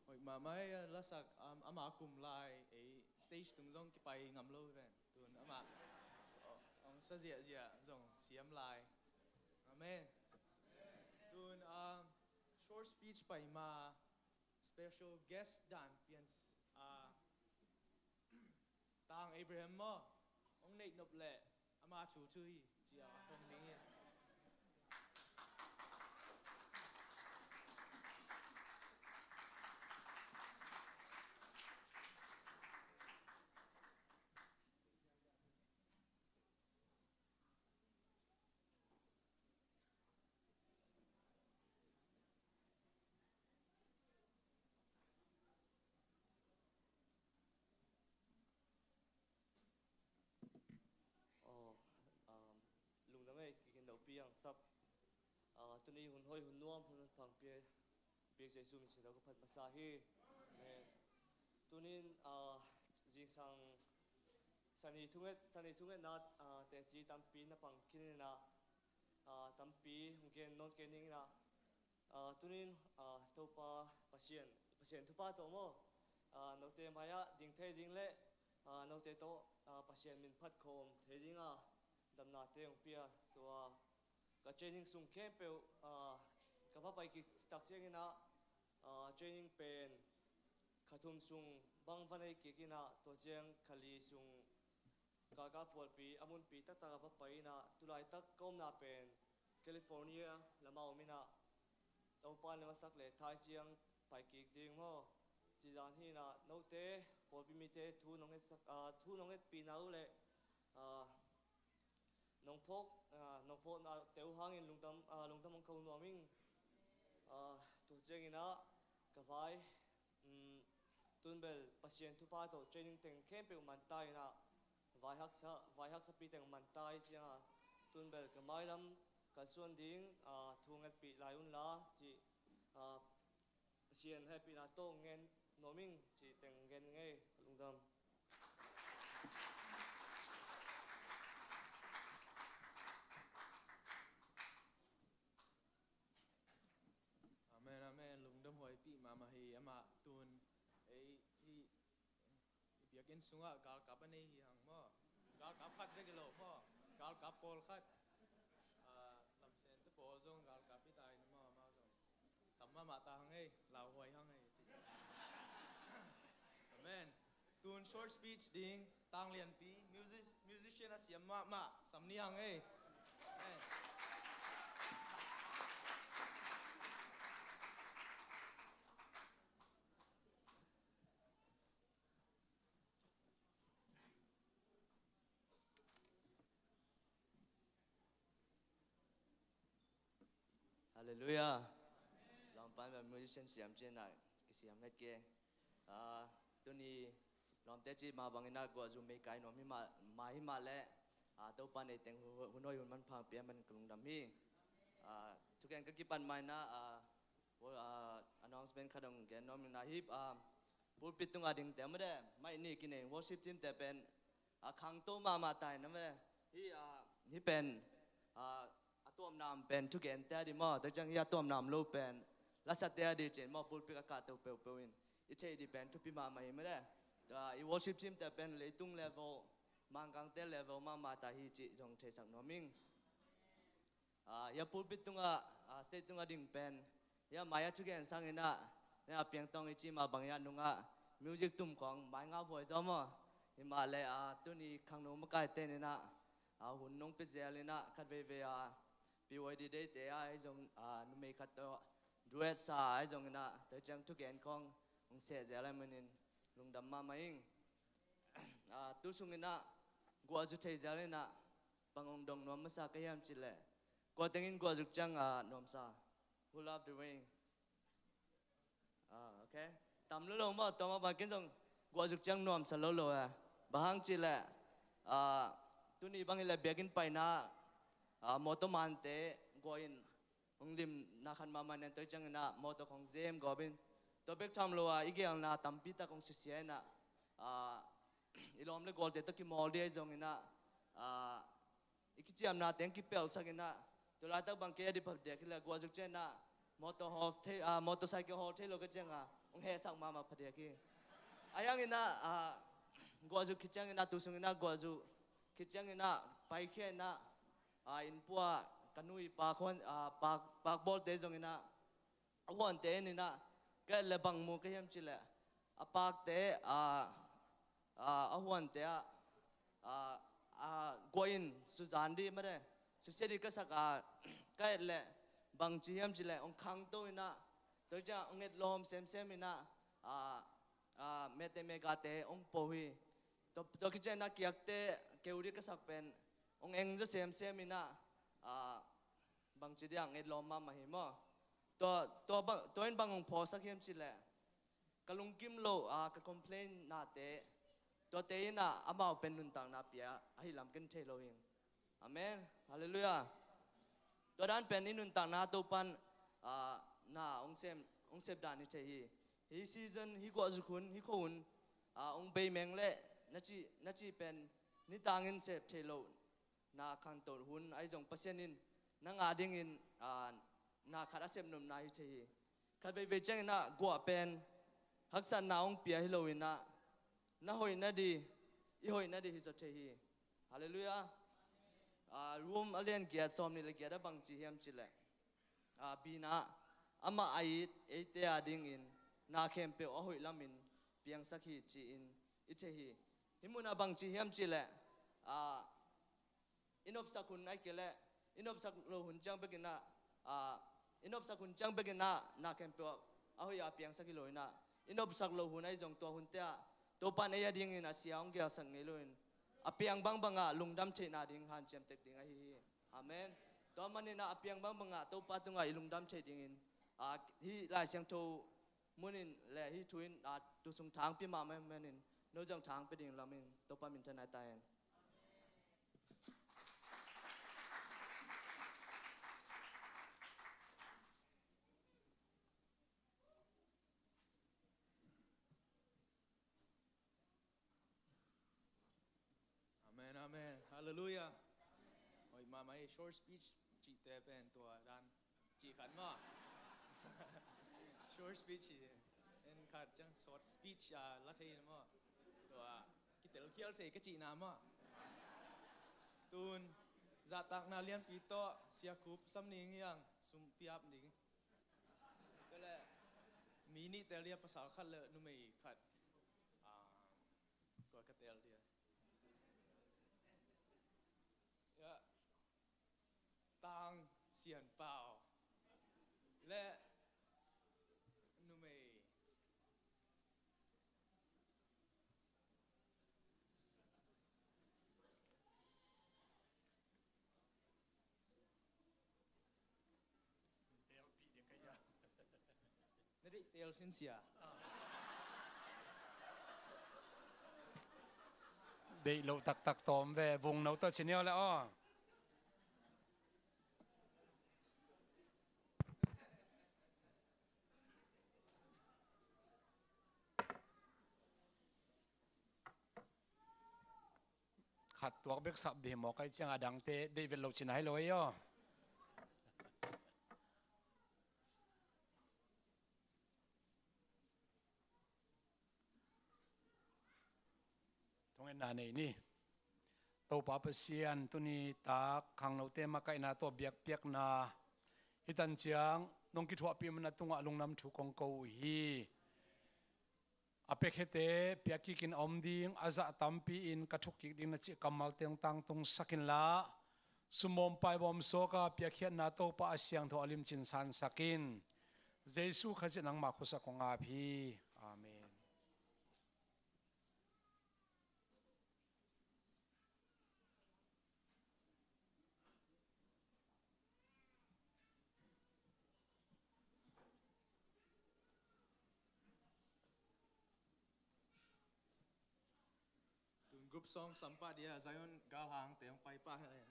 Ôi mà mấy lá sạc ama cùng lại ấy stage tung dòng cái bài ngắm lâu vậy tuần ama ông sa dịa dịa dòng xiêm lại amen tuần short speech bài mà special guest dan pian tang Abraham mà ông này nộp lệ ama chủ chui chỉ không ní lùng lắm ấy cái đầu piang sắp tụi này hun hoi hun nuông hun phẳng bia bia giấy zoom xin đâu có phần masahi tụi này riêng sang thung ấy nát để chỉ tam pi na phẳng kia na tam pi hun kia non kia ning na tụi này thâu pa pasien thu pa to mo nấu te maya ding thế ding lệ nấu te to pasien min phát khom thế ding đam na te ông pia tua cái training sung camp pe cái pháp bài kịch tác chiến na training pen khathum sung bang vanai kịch na to chiang khali sung ka phol pi amun pi tak tak pháp bài na tulai tak kom na pen California lamau mina tàu pan le masak le thai chiang bài kịch ding mo chỉ dan hi na no te phol pi mi te thu nong et pi nau le nông phốt na tiêu hangin lung tam ang câu nuông mình tu chơi ina cái vai tuần bel pasien thu pa to training teng camp pe man tai na vai hak sa pi teng man tai chia tuần bel cái mai lam cái xuân ding thu ngat pi lai un la chỉ pasien happy na to ngen nuông mình chỉ teng ngen nghe lung tam amen lung đâm hỏi pi mà hi ama tuần ấy hi việc in sunga gal kap anh hi hang mo gal kap khát đấy cái lỗ mo gal kap pol khát làm sen tới pol zong gal kap pi tai mo mau zong tắm mà ta hang ấy lao hoài hang ấy amen tuần short speech ding tang lian pi musician as yam ma samni hang ấy Hallelujah. Lòng pan và musician siam trên này cái siam hết kia tôi ni lòng té chỉ mà bằng ina qua zoom mấy cái nó mi mà lẽ tôi pan này tiếng hun nói hun man phang pia man cùng đam hi chúng em cái pan mai na announcement khá đông cái nó mình na hip pulpit tung ading tem đấy mai ni cái này worship team te pen khang to mà tai nó đấy hi penตัวมนามเป็นทุกอย่างแต่ดีมากแต่จังยาตัวมนามโลเป็นลักษณะแต่ดีเจนมอพูดพิกาตัวเปลวินอีเช่ดีเป็นทุกปีมาไม่ไม่ได้แต่อีวอร์ชิปทีมแต่เป็นเลยตุ้งเลเวลมังกังเตเลเวลมาตาฮิจิจงเทสักน้อมิงยาพูดพิตุงสเตตุงดิ่งเป็นยามายาทุกอย่างสังเกตนะเนี่ยเพียงต้องอีจิมาบางอย่างนุงมิวสิกตุ้มของไม้เงาพวยจอม หิมาเลยตัวนี้ขังโนมกายเต้นนะหุ่นน้องเปเซลนะคัดเวปีวันดีเดย์เตะไอ้จงนุ่มไม่ขัดตัวดูเอสไอ้จงนะแต่จังทุกอย่างขององเสียเจริญมันนินลุงดำมาไม่ยิงตัวสุงินะกัวจุดเทเจริญนะบางองดงนวมมาสักยามจิเลกัวเต็งกัวจุดจังนวมซา Who love the rain โอเคตามลุลงมาตัวมาบางกินจงกัวจุดจังนวมสโลโลบางจิเลตัวนี้บางทีเลยเบียกินไปนะมอเตอร์มันเตะกัวอินองลิมนักขันมามันตัวจังนะมอเตอร์ของเซมกัวบินตัวเบกทำโลอีกอย่างนะตั้มพิตาของเสียนะอีลอมเลยกอลเตตะกิมอลเดียจงนะอีกที่อำนาจเต็งกิเปลสักนะตัวลาตะบังเกียดิพับเด็กเลยกัวจุกเจนะมอเตอร์ฮอลเทมอเตอร์ไซค์ฮอลเทโลก็เจงองเฮสักมาพัดเด็กอายังนะกัวจุกคิดจังนะตุสุงนะกัวจุกคิดจังนะไปแค่นะอินปัวกันนุยปากคนปากบอลเตจงนะอวันเตนี่นะก็เลยบังมูก็ยังจิเลปากเตอวันเตกวนสุจานดีมาเลยสุเสดีก็สักก็เลยบังจียังจิเลองคังตัวนะตัวจ้าองเอ็ดลมเซมนะเมตเมกาเตองโพฮีตัวคิดเจนะเกียกเตเกวดีก็สักเป็นองเอ็งจะเซมนะบางจียังเอ็ดลมมาหิมะตัวเองบางองพอสักยังจิเลกลุงกิมโลก็คอมเพลนนาเตตัวเตยน่ะอามาเป็นนุนต่างนาเปียให้ลำกันเทโลหิงอเมนฮาเลลูยาตัวด้านเป็นนุนต่างนาตัวปันน่าองเซมดานิเทฮีฮีซีซันฮีกว่าสุขุนฮีโคนองเบย์เมงเล่นัจีเป็นนิตางินเซฟเทโลนาคันตัวหุ่นไอจงปัสยานินนังอาดิงินนาขาดเซมนุมนาฮิเทฮีขัดไปเวจังน่ะกัวเป็นฮักษานาองเปียฮิโลวินะน่าหอยน่าดีอีหอยน่าดีฮิสเทฮีฮาเลลูยารวมอเลียนเกียรติสมนี่เลยเกียรติบังจีเฮียมจิเลบีน่าอามาไอเอเตียดิ้งอินนาเข้มเปียวหอยลามินเปียงสักฮีจีอินอิเทฮีหิมุนาบังจีเฮียมจิเลอินอบสักคนไอเกลอินอบสักโลหุ่นจังเบกินะอินอบสักหุ่นจังเบกินะนาเข้มเปียวหอยเปียงสักกิโลนะอินอบสักโลหุ่นไอจงตัวหุ่นเตียตัวปันเอียดิ้งอินอาเซียองเกียสังเงลุนอเปียงบังลุงดำเชนาดิ้งฮันเจมเต็กดิ้งไอฮีอาเมนตัวมันนี่นะอเปียงบังตัวปัตุงไอลุงดำเชดิ้งอินฮีลายเสียงโตมุนินและฮีทวินตุสุงทางพิมาแม่นินโนจังทางไปดิ้งลามินตัวปันมินทนายตายอาเมนฮาเลลูยาโอ้ยมาไม่ short speech จีเตเป็นตัวด้านจีขันมา short speech เอ็นขัดจัง short speech ละเทียนมาตัวกิเตลเคียวเทกจีนามาตูนจัดตักนาเลียนปีโตเสียคุบสำเนียงยังสุมพิอับนิ่งก็เลยมีนี่เตลียภาษาขัดเลยนุ่มไม่ขัดก็กระเตลเดียต่างเสียนเปล่าและนุ่มเอนั่นดิเตลสินเสียเดี๋ยวเราตักตอมเววงเราตัวเชนเนลแล้วขัดตัวเบกสับเดี๋ยวหมอกไอ้เจ้าดังเตะได้เวลาชินให้เลยตรงนั้นนี่ตัวป้าเปเซียนตัวนี้ตาขังเราเตะมาไกนาตัวเบียกเปียกนาฮิตันเจียงน้องกิทวปีมันตุงะลงน้ำถูกของเกาฮี apekete piakikin omding aza tampi in kathukik ding na chi kamal teng tang tung sakin la sumom pai bom soka piakhiat na to pa asyang tho alim chin san sakin jesu khaji nang ma khusa ko nga phi amen. Group song sampai dia Zion galhang teng pai pa hai.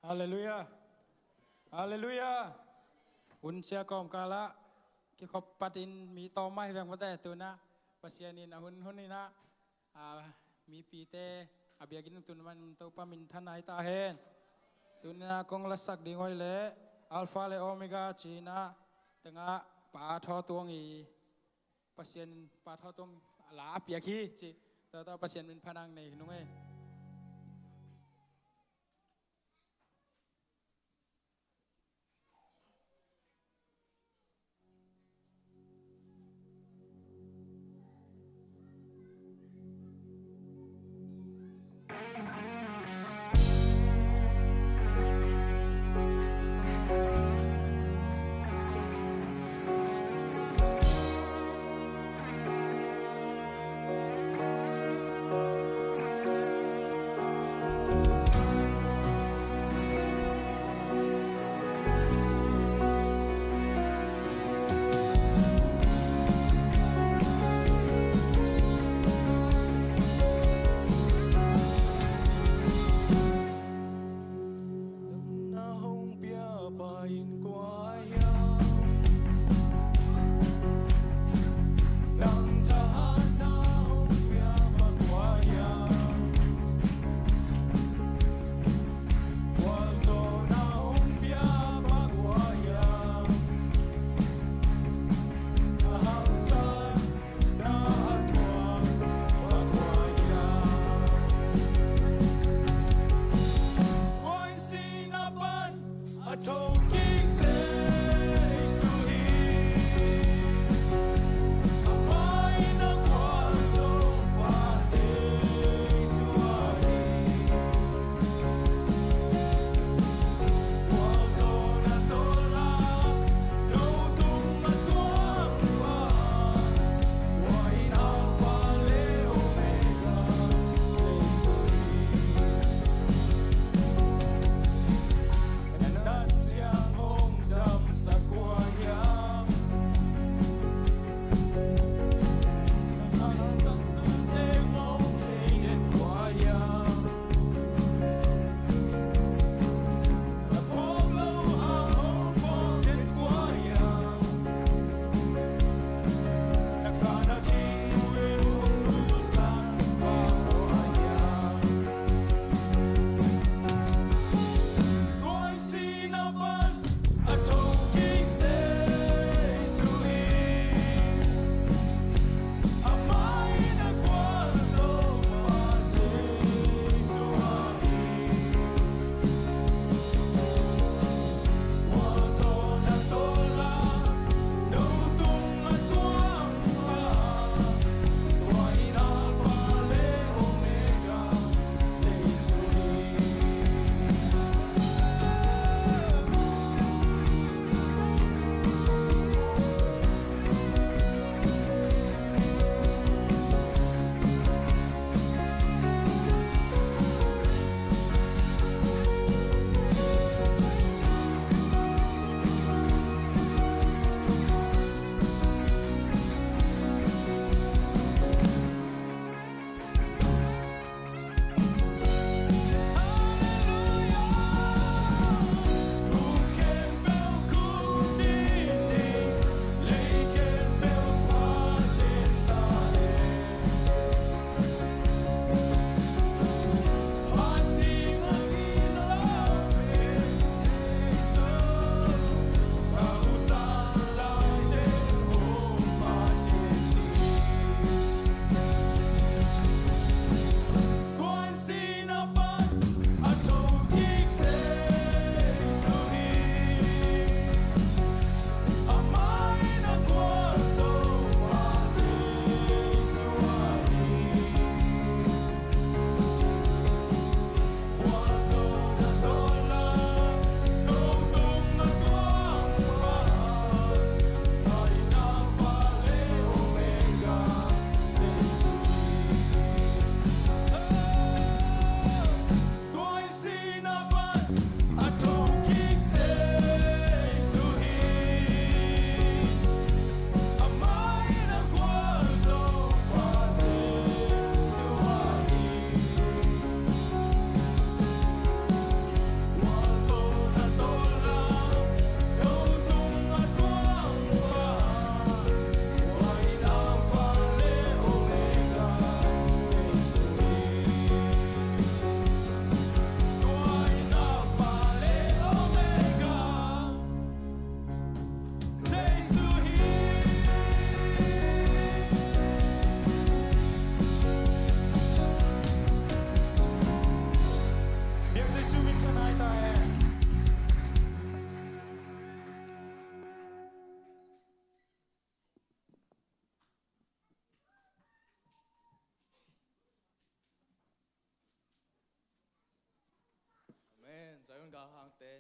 Haleluya. Haleluya. Unsia kom kala ki khop patin mi to mai veng pate tu na pasianin ahun hunina mi pi te abiagin tun man to pa min thanai ta hen tunina kong lasak dingoi le alpha le omega china tanga pa tho tuang i pasien pa tho tuang la piaki chi ta pasien min phanang nei nungai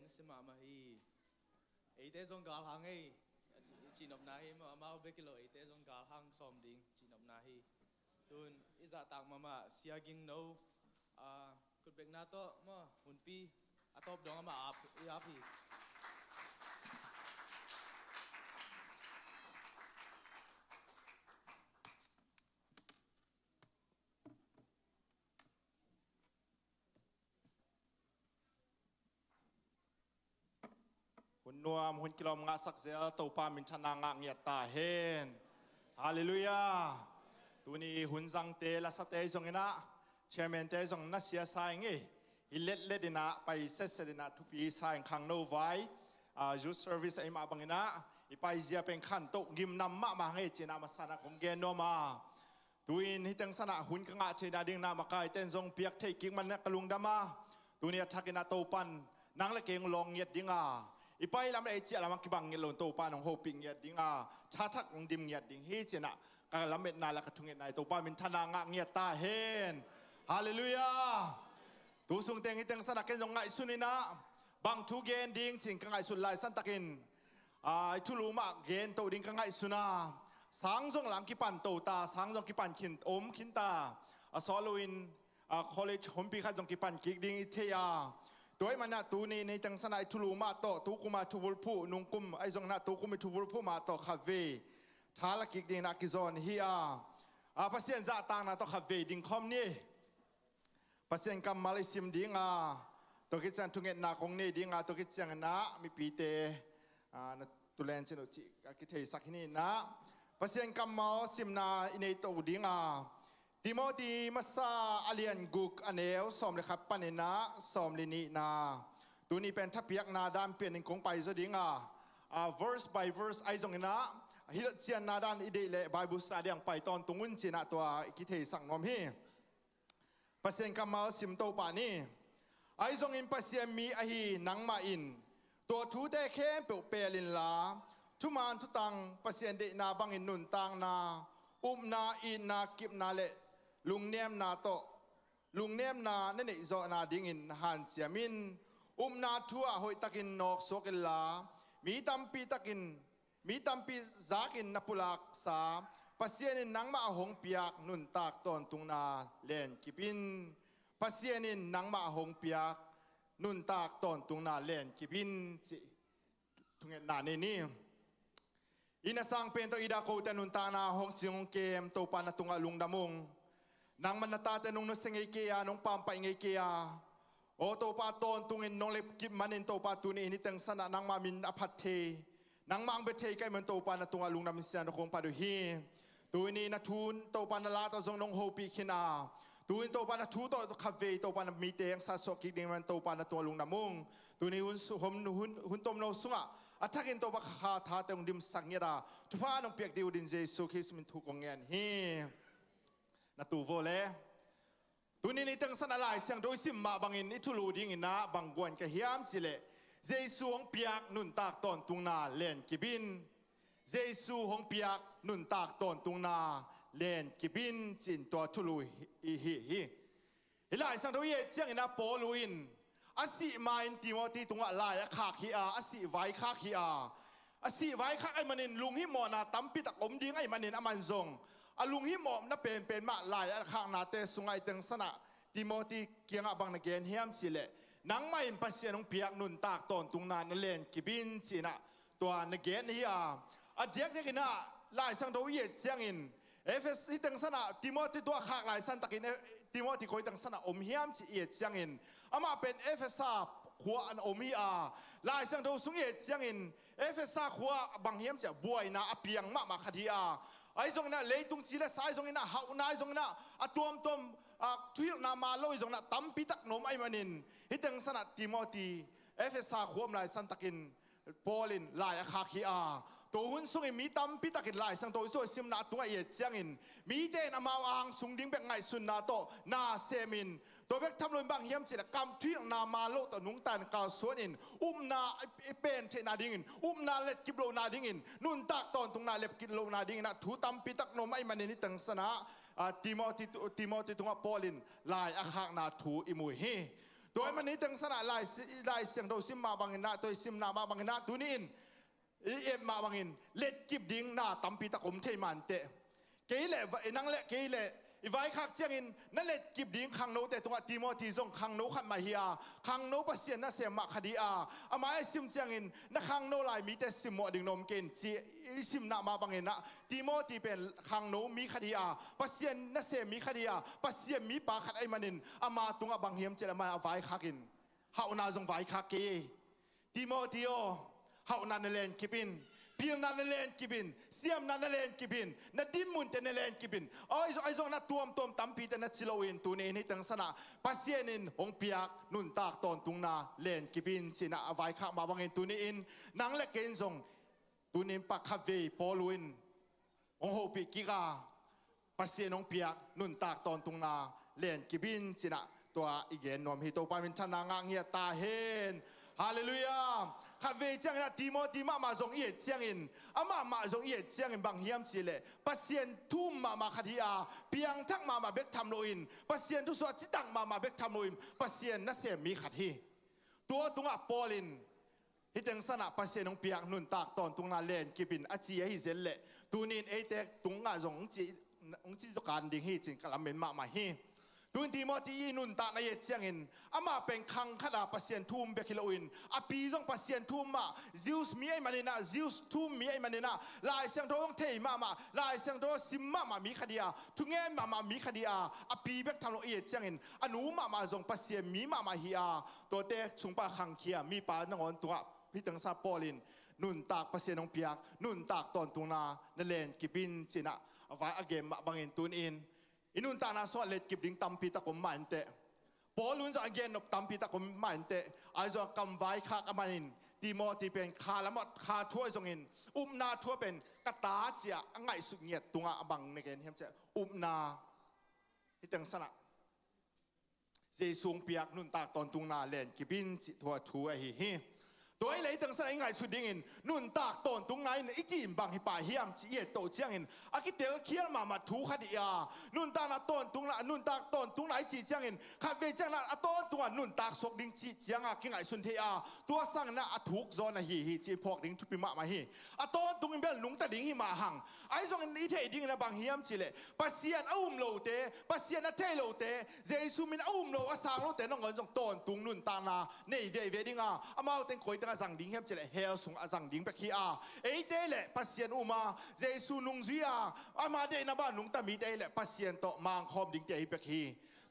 sema mahi ite zong gal hang ei chinop nahi ma mau bekilo ite zong gal hang som ding chinop nahi tun iza tang mama siaging no kut bek na to ma hunpi atop dong ma ap iapi หุ่นนวมหุ่นกิโลมงาสักเสียตัวปามินชนางเงียตาเฮนฮาเลลูยาตัวนี้หุ่นสังเตละสเตยส่งนะเชมเมนเตยส่งนัสเสียสายงี้อิเล็ดเล็ดนะไปเสร็จนะทุกปีสายขังโนไว้ยูเซอร์วิสไอมาบังนะอีไปเสียเป็นขันโตกิมนำมาให้เจนามาสนะคงเกนโนมาตัวนี้ที่ตั้งสนะหุ่นกงะเจนาดิ่งนามาไกเต้นส่งเปียกเทกิงมันกลุงดามาตัวนี้ทักกินาโตปันนางละเกงลองเงียดดิ่งอีไปลำไอเจียลำกิบังเงลนโตปานของโฮปิงเงียดดิ่งชาทักของดิมเงียดดิ่งเฮเจนะการลำเม็ดนายละกระทุงเงียดนายโตปามินทนางเงียดตาเฮนฮาเลลูยาตัวสุงเตงที่ตั้งสนะเกนส่งไงสุนินะบางทุกเกนดิ่งจิงกังไงสุดลายสันตะกินทุลูมาเกนโตดิ่งกังไงสุนาสังส่งหลังกิปันโตตาสังส่งกิปันขินอมขินตาซอลูอินcollege ผมปีขัดส่งกิปันกิกดิ่งอิเทียตัวมันน่ะตัวนี้ในจังสนายทุลูมาโตตุกุมาทุบุลผู้นุงกุมไอส่งน่ะตุกุมิทุบุลผู้มาโตขับเวท้าละกิกดิ่งนักกิจอนเฮียภาษาอังกฤษต่างน่ะโตขับเวดิ่งคอมนี่ภาษาอังกฤษมาเลเซียดิ่งตัวกิจการทุงเงินนาคงนี่ดิ่งตัวกิจการน่ะมีปีเตตุเลนเซนจิกิเทสักนี่นะภาษาอังกฤษมาซิมนาอินเนตัวดิ่งติโมธีมาซาอาเลียนกุกอันเอลสอมเลยครับปันเนนะสอมลินีนาตัวนี้เป็นทัพเปียกนาดานเปลี่ยนคงไปซะดิ่งverse by verseไอซงนะฮิลเซียนนาดานอิเดเลไบเบิลสตาเดียงไปตอนตรงนู้นจีน่ะตัวกิเทสังนอมฮีภาษาอังกฤษมาซิมโตปานี่ไอซงอินภาษามีอหีนังมาอินตัวทูเตเข้มเปเปลินลาทุมานทุตังภาษาเดนาบังอินนุนตังนานาอินนากิบนาเลลุงเนียมนาโตลุงเนียมนาเนเนโซนาดิ่งอินฮันเซียมินนาทัวหอยตักินนอกโซกิลลามีตัมปีตักินมีตัมปีจากินนับปุลักษาภาษาเนินนังมาหงเปียกนุนตากตอนตุงนาเลนกิบินภาษาเนินนังมาหงเปียกนุนตากตอนตุงนาเลนกิบินจิทุงเงินนาเนนี่อินาสังเป็นตัวอีดาโคแต่นุนตานาหงจิงเกมตัวปานาตุงอาลุงดามุงนางมันนาตาแต่นุงนสิงเกียนงปามไปเกียโอตัวปาตอนตุงอินนงเล็บกิบมันอินตัวปาตุนีนี่ตั้งสนะนางมามินอภัตเทนางมังเบเทใกล้มันตัวปานาตุงอาลุงดามิเซียนคงปาดูฮีตัวนี้นาทูนตัวปานาลาตัวทรงนงโฮปีขินาตัวนี้ตัวปานาทูตัวคาเฟ่ตัวปานามีเตงซาโซกิดิมันตัวปานาตัวลุงดามุงตัวนี้หุ่นต้มโนสุงะอาทักอินตัวบักขาท่าแต่องดิมสังเยดาทุกคนองเปียกดิวดินเจสุคริสมินทุกองเงินฮีนาตูโวเลตัวนี้นี่ตั้งสนาลายเสียงโดยสิมมาบังอินอิทุลูดิ่งอินนะบังกวนกะเฮียมจิเลเจสุองเปียกนุนตากตอนตุงนาเลนกิบินเจสุองเปียกนุนตากตอนตุงนาเลนกิบินจินตัวทุลูฮีเฮลายสังโดยเจียงอินนะโปลูอินอาศิมาอินติโมธีตุงอะไรขากฮีอาศิไว้ขากฮีอาศิไว้ขากไอมันนินลุงฮิมอนาตั้มปิตะอมดิ้งไอมันนินอามันซงอาลุงฮิมอน่ะเป็นมาลายขากนาเตสุงไอตึงสนะติโมธีเกียงบังนักเกนเฮียมสิเลนังไม่ปัสเซียนงเปียกนุนตากตอนตุงนานเลนกิบินสินะตัวนักเกนฮีอาเจกเด็กน่ะลายสังโดยเจียงอินเอฟเอสที่ตึงสนะติโมธีตัวขากลายสันตะกินติโมธีคอยตึงสนะอมเฮียมสิเอียเจียงอินอามาเป็นเอฟเอสาขัวอันอมีลายสังโดสุงเอเจียงอินเอฟเอสาขัวบางเฮียมจะบวยนะอเปียงมาคดีไอ้ตรงนั้นเลยตรงจีและสายตรงนั้นหาวนายตรงนั้นตัวทุยนามาโลยตรงนั้นตั้มปิตักนมไอ้มันนินฮิตังสนัดติโมธีเอฟเอสาขัวลายสันตะกินปอลินลายคาคีตัวหุ่นสุงมีตั้มปิตักินลายสังตัวตัวซิมนาตัวเอเจียงอินมีเดนมาอังสุงดิ้งเบกไงสุนนาโตนาเซมินตัวเบกทำลนบางเฮียมจิตกรรมทุยนามาโลตัวนุงตันกาสวนอินนาเป็นเทนาดิ้งอินนาเล็ดกิบโลนาดิ้งอินนุนตักตอนตรงนาเล็บกิบโลนาดิ้งนะถูตั้มปิตักนมไอมันนิตังสนะติโมธีตัวปอลินลายอาคากนาถูอิมุยฮี ตัวมันนี้ตั้งสนะลายเสียงเราซิมมาบังเงินนะตัวซิมนามาบังเงินนะตัวนี้เอ็มมาบังเงินเล็ดกิบดิ้งหน้าตั้มปีตะกมเทมันเตะเกยเล่นั่งเละเกยเล่ไว้ขักเจียงอินนั่นเล็ดกิบดิ้งขังโนแต่ตัวติโมธีส่งขังโนขันมาเฮียขังโนปัสเซียนน่าเสียมาคดีอามาไอซิมเจียงอินนักขังโนลายมีแต่ซิมหมดดิ่งนมเกนจีซิมนามาบังเงินนะติโมธีเป็นขังโนมีคดีปัสเซียนน่าเสียมีคดีปัสเซียนมีปากขัดไอมันอินอามาตุงบังเฮียมเจรมาไว้ขักินเฮานาจงไว้ขักเกยติโมธีโอเฮานาเนเลนกิบินเพียงนั้นเลนกิบินเสียมนั้นเลนกิบินนัดดิมุนเตนเลนกิบินไอ้ซองนัดตัวมตั้มปีเตนัดชิโลวินตัวนี้นี่ตั้งสนะปัสเซียนินองเปียกนุนตากตอนตุงนาเลนกิบินสินะไว้ข้ามาบังเอินตัวนี้อินนังเล็กเกนซงตัวนี้ปักคาเฟ่ปอลุนองโฮปิกิกาปัสเซียนองเปียกนุนตากตอนตุงนาเลนกิบินสินะตัวอีเกนนอมฮิโตปามินทนางางเงียตาเฮนฮาเลลูยาข้าเวจังนะติโมธีมาจงเอียดเจียงอินอามาจงเอียดเจียงอินบางเฮียมจีเลปัสเซียนทุ่มมาคดีเพียงทั้งมาเบกทำโลอินปัสเซียนทุสวจิตังมาเบกทำโลอินปัสเซียนนั่นเสียมีขัดฮีตัวตุงปอลินฮิตังสนะปัสเซียนองเปียกนุนตากตอนตุงนาเลนกิบินอาจีฮิเซเลตัวนี้เอเตตุงจงจีจการดิ่งฮีจิงกลัมเมนมาฮีตุนทีมอตีนุนตาในเชียงอินอามาเป็นคังขดาปัสเซียนทุ่มเบคิโลอินอาปีจงปัสเซียนทุ่มมาซิวส์มีไอมันนะซิวส์ทุ่มมีไอมันนะลายเสียงโดงเทมาลายเสียงโดซิมมามีคดีทุงเงินมามีคดีอาปีเบกทำโลเอียเชียงอินอนุมาจงปัสเซียนมีมาฮิอาตัวเตะชุงปาคังเคียมีปานงอนตัวพิตังซาปอลินนุนตากปัสเซียนองเปียกนุนตากตอนตุงนาเนเลนกิบินสินะไว้อเกมบังเอินตุนอินอินุนตานาสวเล็ดกิบดิ้งตัมปีตะกมมันเตะปอลุนจะเกนนบตัมปีตะกมมันเตะไอจะกำไว้ข้ากำมันตีโมตีเป็นคาละมดคาทั่วทรงอินนาทั่วเป็นกตาเจียง่ายสุดเงียดตุงอาบังในเกนเฮียมเจ้นาที่ตั้งสนะเจสุงเปียกนุนตากตอนตุงนาเลนกิบินจิทัวทัวฮีตัวไอ้เลยตั้งสายง่ายสุดดิ่งนุนตากตอนตรงไหนอีจีมบางฮิปาเฮียมจีเอโตเจียงอินอากิเตลเคียนมาถูคดีนุนตานาตอนตรงนั้นนุนตากตอนตรงไหนจีเจียงอินข้าเวจังนั้นตอนตัวนุนตากสกดิ่งจีเจียงกิงไอสุนเทียตัวสั่งน่ะถูกโซนฮีจีพอกดิ่งทุบปีมาฮีตอนตรงนี้เบลลุงตาดิ่งฮิมาหังไอ้ส่งนี้เทดิ่งนะบางเฮียมจีเลยปัสเซียนอุ้มโลเตปัสเซียนเทโลเตเจสุมินอุ้มโลอาสังโลเตน้องเงินส่งตอนตรงนุนตานาเนี่ยเวดิ่งอามาเต็งคอยตั้งสั่งดิ่งเฮียมจีเลยเฮลสุงอาสังดิ่งไปขี้เอเตเลปัสเซียนอุมาเจสุนุงซีอามาเดนบ้านนุงตามีเตเลปัสเซียนโตมังคอมดิ่งเตไปขี้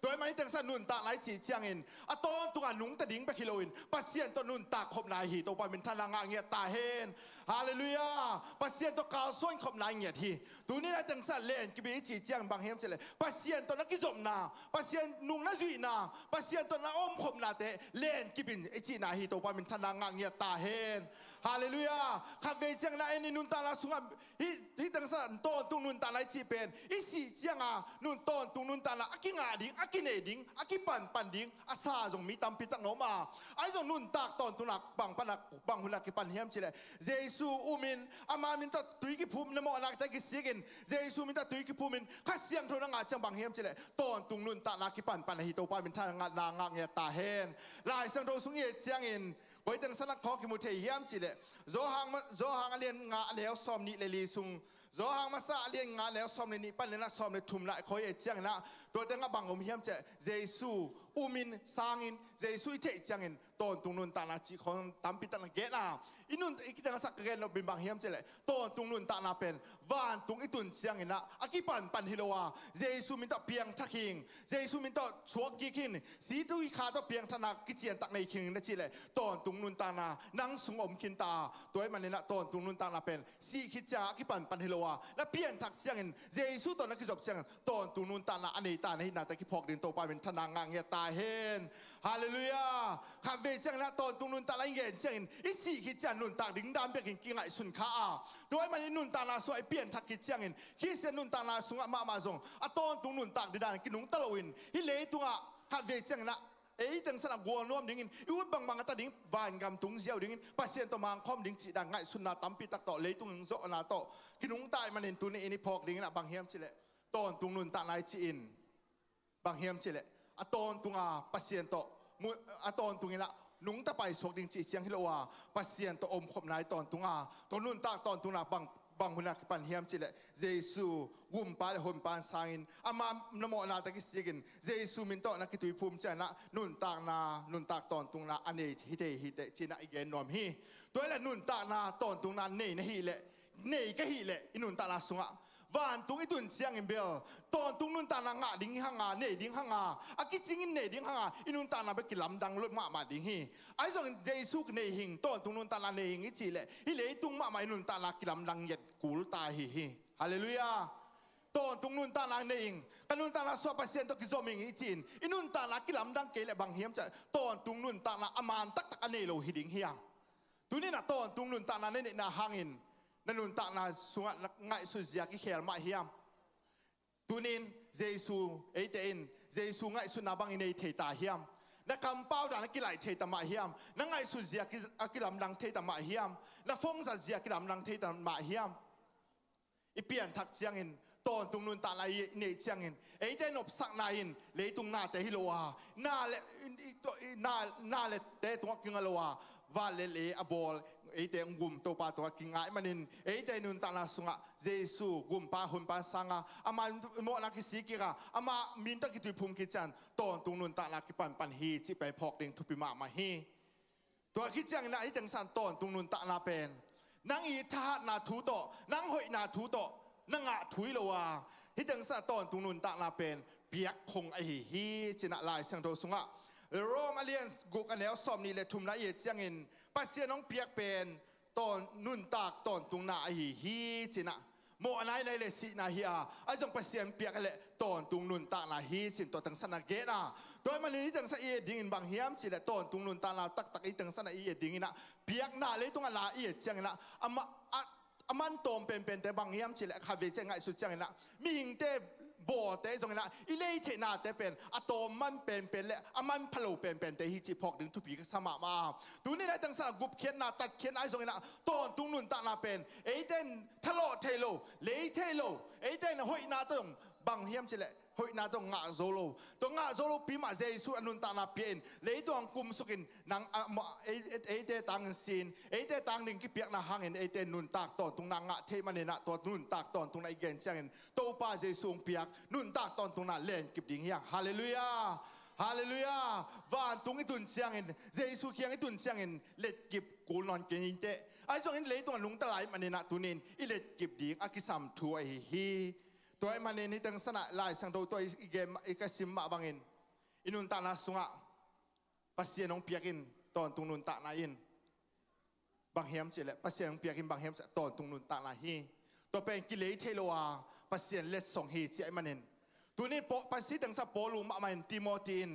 ตัวมันตั้งสันนุนตาไหลจีเชียงอินตอนตัวนุงตาดิ่งไปขี้โลอินปัสเซียนโตนุนตาขบนายฮีตัวไปเป็นทนางเงียตาเฮนฮาเลลูยาปัสเซียนโตกาวส่วนขบนายเงียทีตัวนี้ตั้งสันเล่นกิบิจีเชียงบางเฮมเจเลยปัสเซียนโตนักกิจมนาปัสเซียนนุงนักจุยนาปัสเซียนโตนักอมขบนาเตเล่นกิบินจีนาฮีตัวไปเป็นทนางเงียตาเฮนฮาเลลูยาข้าเวจังนะเอ็นนุนตาลาสุงฮิตั้งสันโตตุงนุนตาไหลจีเป็นอิสิเชียงนุนโตตุงนุนตาลาอากิงาดิงอากิเนดิงอากิปันดิงอาซาจงมีตัมปิตักโนมาไอจงนุนตากตอนตุนักบังปนักบังหุนักกิปันเฮียมชิเลเจซูอุมินอามามินตัดตุยกิภูมินโมอนักตะกิสิกินเจซูมินตัดตุยกิภูมินข้าเสียงโทนังอาจังบังเฮียมชิเลตอนตุงนุนตานักกิปันฮิโตปามินทางนางเงียตาเฮนลายเสียงโทสุงเอเจียงอินไว้ตั้งสนักขอกิมุเทียมชิเลโจฮังเลียนงาเลี้ยวซอมนิเลลีซุงโจฮังมาซาเลียนงาเลี้ยวซอมนิปันเลนะซอมเลทุมละคอยเอเจียงนะตัวเต็งบังอมเฮียมเจเจซูอุมินสางอินเจซูอิเทเจียงอินตอนตุงนุนตานาจีของตัมปิตันเกตอินุนอีกตั้งสักเกนเราบินบังเฮียมเจเลยตอนตุงนุนตานาเป็นวานตุงอิตุนเจียงอินนะอากิปันฮิโลวาเจซูมินตัเพียงทักคิงเจซูมินตัชัวกิคินสีตุยขาตัเพียงธนากิเจียนตักในคิงนั่นจีเลยตอนตุงนุนตานานังสุงอมคินตาตัวมันเนี่ยนะตอนตุงนุนตานาเป็นสีคิจาอากิปันฮิโลวาและเพียงทักเจียงอินเจซูตอนนักกิจบเจียงตอนตุงนุนตานาอันนี้ตาในนาตะกิพอกดินโตไปเป็นธนางางเงียตาเฮนฮาเลลูยาข้าเวจังนะตอนตุงนุนตาละเงียเจียงอินอีสีคิจานุนตาดิ่งดามเบียกินกิงไอสุนข้าตัวมันนุนตานาสวยเปลี่ยนทักกิเจียงอินคิเซนุนตานาสุงมาจงตอนตุงนุนตาดิดานกินุงตะลวินฮิเลตุงข้าเวจังนะตั้งสนับวัวน้อมดิ่งอินอุดบังตาดิ่งวานกำตุงเจียวดิ่งอินปัสเซียนตัวมังคอมดิ่งจีดังไงสุนนาตัมปีตักต่อเลยตุงโซนาโตกินุงตายมันเห็นตัวนี้นี่พอกดิ่งนะบางเฮียมชิเลตอนตุงนุนตาไนจีอินบางเฮียมชิเลตอนตุงปัสเซียนโต มุตอนตรงนี้ละนุงตะไปสวกดิ่งจีเชียงฮิโลวาปัสเซียนตัวอมขบนายตอนตรงตอนนุ่นตากตอนตรงบางหุนักปันเฮียมจิเลเยซูกุมปาเลหนปานสางินอามานโมนาตะกิสิกินเยซูมินโตนักกิตุยภูมิใจนะนุ่นตากตอนตรงอันนี้ฮิเตจีน่าอีกนอมฮีตัวละนุ่นตากตอนตรงเนยฮิเลเนยก็ฮิเลอินุนตากสุงะวันตุงอิตุนเชียงอินเบลตอนตุงนุนตานังดิ่งหังเนดิ่งหังอากิจิงอินเนดิ่งหังอินุนตานาไปกิลำดังรถมาดิ่งฮีไอ้ส่วนเยซูเนหิงตอนตุงนุนตานาเนหิงอิจิเลฮิเลตุงมาอินุนตานากิลำดังเย็ดกูลตาฮีฮาเลลูยาตอนตุงนุนตานาเนหิงกันนุนตานาสวบเซียนตกิโซมิงอิจินอินุนตานากิลำดังเกลบังเฮียมจะตอนตุงนุนตานาอามานตักอันเนโลฮิดิ่งเฮียตัวนี้นะตอนตุงนุนตานาเนเนนาหังอินนันุนตานาสุงะง่ายสุดยากิเขลมาเฮียมตุนินเยซูเอเตนเยซูง่ายสุดนาบังอินเอเทตาเฮียมนักคำเป้าด่านกิไลเทตามาเฮียมนักง่ายสุดยากิลำดังเทตามาเฮียมนักฟงสัจยากิลำดังเทตามาเฮียมอีเปียนทักเชียงอินตอนตุงนุนตาลายเนเชียงอินเอเตนอบสักนายอินเลยตุงนาเตฮิโลวานาเลนาเลเตตุงกิงโลวาวาเลอบอลเอเตงกุมตัวปาตัวกิงไงมันอินเอเตนุนตานาสุงะเยซูกุมปาหุนปาสังะอามันโมนักสิกิระอามามินตะกิตุภูมิกิจันตอนตุงนุนตานากิปันฮีจิไปพอกเด้งทุปิมาฮีตัวคิดจังนะไอจังสันตอนตุงนุนตานาเป็นนางอีทหารนาทูโตนางหอยนาทูโตนางะถุยโลวาฮิจังสันตอนตุงนุนตานาเป็นเปียกคงไอฮีจินะลายเสียงโดสุงะโรมาเลียนกุกันแล้วสอมนี่เลยทุมละเอียดจังอินปัสเซียน้องเปียกเป็นตอนนุ่นตากตอนตุงนาไอฮีจินะโมอันไหนในเลสินาฮีอาไอจงปัสเซียนเปียกเลยตอนตุงนุ่นตากนาฮีจินตัวตั้งสนาเกนะตัวมันนี่ตั้งสะเอียดดิ่งบางเฮียมจิเลยตอนตุงนุ่นตากนาตักอีตั้งสนาเอียดดิ่งนะเปียกนาเลยตุงนาเอียดจังนะอามันตอมเป็นแต่บางเฮียมจิเลยข้าเวจง่ายสุดจังนะมีหิงเตบ่เตะตรงนั้นอีเล่เทน่าเตเป็นอะตอมมันเป็นและอามันพะโลเป็นแต่ฮิจิพอกดึงทุบีก็สมามาตัวนี้ได้ตั้งสระกุบเขียนนาตัดเขียนไอ้ตรงนั้นตอนตุงนุนตานาเป็นเอเดนทะเลาะเทโลเลเทโลเอเดนหอยนาตรงบางเฮียมเฉลหอยนาตรงงาโซโลตรงงาโซโลปีมาเจสุอนุนตานาเป็นเลยตรงกุมสุกินนางเอเดตังซีนเอเดตังหนึ่งกิเปียกนาหังเอเดนุนตากตอนตรงนางะเทมันเนนะตอนนุนตากตอนตรงนั้นเกนเชียงโตปาเจสุเปียกนุนตากตอนตรงนั้นเล่นกิบดิ่งเฮียงฮาเลลูยาฮาเลลูยาวานตรงไอตุนเชียงเจสุเคียงไอตุนเชียงเล็ดกิบกูนอนเกนินเตไอส่วนเลยตรงลุงตะไลมันเนนะตุนินอิเล็ดกิบดิ่งอากิสัมทัวไอฮีตัวไอ้มันนี่ตั้งสนะลายสังโดตัวอีเกมอีกสิมมาบังอินอินุนตานาสุงะปัสเซียนองเปียกินตอนตุงนุนตานาอินบางเฮียมเจเลปัสเซียนองเปียกินบางเฮียมตอนตุงนุนตานาฮีตัวเป็นกิเลสเทโลวาปัสเซียนเลสสองฮีเจไอ้มันนี่ตัวนี้ปัสเซียนตั้งสะโปลูมามันติโมตีน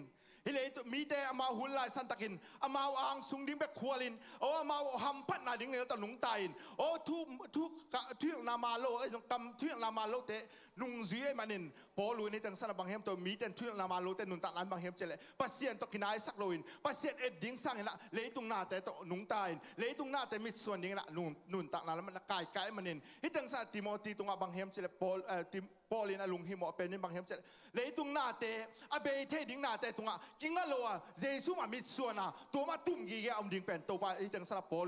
ฮิเลตมีแต่อามาหุ่นลายสันตะกินอามาอ่างสุงดิ้งเบกขวลินโอ้อามาหำพัดนาดิ้งเนี่ยตะหนุงตายโอ้ทุกนามาโลไอ้สงกำทุกนามาโลเตนุงซีไอ้มันนินพอรู้ในตั้งสนบางเฮมตัวมีแต่ทุกนามาโลเตนุนตะนั้นบางเฮมเจเลยปัสเซียนตะกินายสักโลอินปัสเซียนเอ็ดดิ้งสั่งนะเลยตรงหน้าแต่ตะหนุงตายเลยตรงหน้าแต่มีส่วนดิ้งนะนุนตะนั้นแล้วมันกายมันนินที่ตั้งสนติโมตีตรงบางเฮมเจเลยพอลินลุงฮิมอเป็นนี่บางเฮมเจเลยตรงหน้าแต่อาเบยเทดิ้งหน้าแต่ตรงกิงโลเยซูมามิส่วนนะตัวมาตุ้มกี่แกอมดิ้งเป็นตัวไปอีจังสระปอ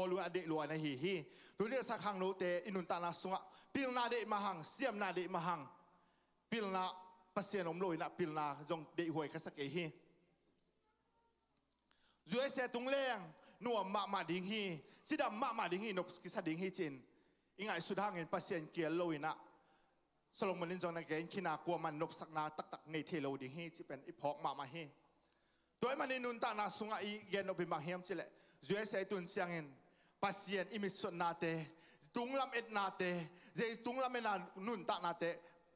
ลูอเดลัวนะฮีตัวนี้สักครั้งโนเตอินุนตานาสุงะพิลนาเดมาหังเสียมนาเดมาหังพิลนาปัสเซียนอมโลยนะพิลนาจงเดหวยกษักเอฮีจวยเสตุงเลี้ยงนัวมาดิ้งฮีสิดำมาดิ้งฮีนบกิสดิ้งฮีจินอิงไงสุดทางเงินปัสเซียนเกียร์โลยนะสลงมันนินจงนักเกณฑ์ขินากลัวมันนบสักนาตักในเทโลดิ้งฮีที่เป็นอิพอกมาฮีตัวมันนินุนตานาสุงะอีเกนอบิมาเฮียมจิเลจวยเสตุนเสียงเงินปัสเซียนอิมิสนาเตตุงลำเอ็ดนาเตเจตุงลำเอ็ดนานุนตานาเต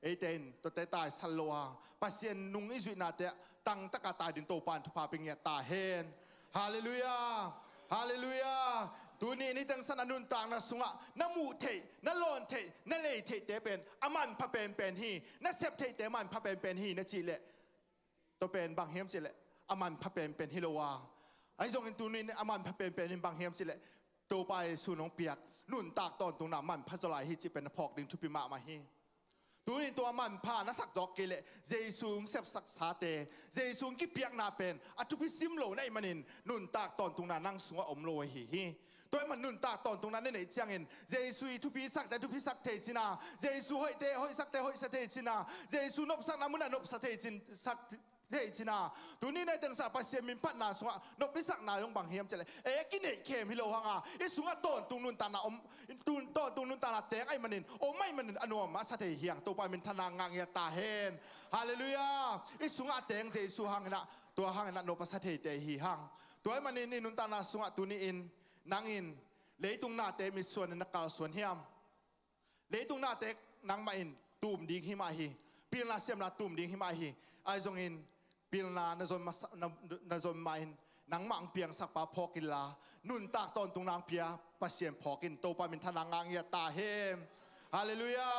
เอเตนตัวเตตายสัลโลอาปัสเซียนนุงอิจุนาเตตั้งตะกาตายดินโตปานทุพาเป็นเงียตาเฮนฮาเลลูยาฮาเลลูยาตัวนี้นี่ตั้งสนันุนตานาสุงะน้ำมูเทน้ำลอนเทน้ำเลเทเตเป็นอามันพะเป็นฮีน้ำเซปเทเตมันพะเป็นฮีน้ำจิเลตัวเป็นบางเฮียมจิเลอามันพะเป็นฮิโลวาไอ้ทรงอินตัวนี้อามันพะเป็นบางเฮียมจิเลตัวไปสู่น้องเปียกนุ่นตากตอนตรงนั้นมันพัสลายฮิจิเป็นพอกดึงทุพิมาฮีต ตัวนี้ตัวมันพานักสักจอกเกลเจสูงเสพสักสาเตเจสูงกิเปียกนาเป็นอัตุพิซิมโลในมันนินนุนตากตอนตรงนั้นนั่งสวอมโลหิตัวมันนุนตากตอนตรงนั้นในเจียงเงินเจสูทุพิสักแต่ทุพิสักเทจินาเจสูหอยเตหอยสักเตหอยสักเทจินาเจสูนบสักน้ำมันนบสักเทจินสักเทจินาตัวนี้ในตังสาปัสเซียมินพัฒนาสวะนบพิสักนายองบางเฮียมจะเลยกินเอเคมฮิโลฮังอ่ะสวะตอนตรงนุนตานาตุนตอนตรงนุนตานาเตงไอ้มันนินไม่มันนินอนุมาสักเทเฮียงตัวไปมินธนางางเงตาเฮนฮาเลลูยาสวะเตงเจสูฮังนะตัวฮังนะนบสักเทเตฮีฮังตัวไอ้มันนินนุนตานาสวะตัวนี้อินนางอินเลยตรงหน้าเตมีส่วนนักการส่วนเฮียมเลยตรงหน้าเตนางมาอินตูมดิ้งหิมาฮีปีนลาเซียมลาตูมดิ้งหิมาฮีไอซงอินปีนลานาจนมาอินนางมังเปียงสักปะพอกินลานุนตากตอนตรงนางเปียปัสเซียนพอกินโตปามินทนางงเงียตาเฮมฮาเลลูยา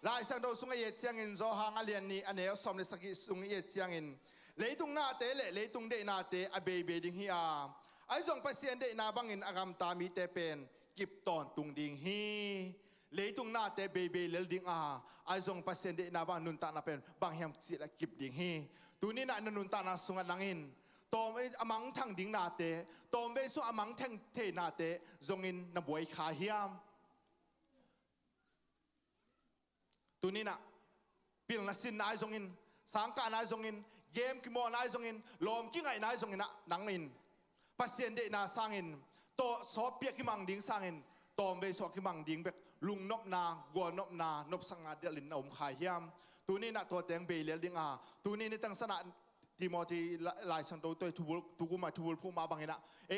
ลายสังโดสุงเอเจียงอินโซฮางอเลียนนี้อันเนอสมเลสกิสุงเอเจียงอินเลยตรงหน้าเตเลยตรงเดนาเตอเบเบดิ้งฮิอาไอ้ส่งปัสเซียนเดนาบังอินอากามตามีเตเป็นกิบตอนตุงดิงฮีเลยตุงนาเตเบเบเลดิงไอ้ส่งปัสเซียนเดนาบังนุนตานาเป็นบางแห่งสิละกิบดิงฮีตัวนี้น่ะนุนตานาสุงนังอินตอมอมังทั้งดิงนาเตตอมเวสุอมังทั้งเทนาเตจงอินนบวยขาเฮียมตัวนี้น่ะปีนละสินนายจงอินสังกานายจงอินเกมกิโมนายจงอินลมกิ้งไงนายจงอินน่ะนังอินปัสเซียนเดนาสร้างอินโตสอบเปียกิมังดิ้งสร้างอินโตเวสอกิมังดิ้งแบบลุงนบนากัวนบนานบสังอาเดลินอมขายเฮียมตัวนี้นะตัวเตียงเบลเลดิ้งตัวนี้ในตั้งสนะทีมอที่ลายสังโตตัวทุกุมาทุบุลผู้มาบางนะ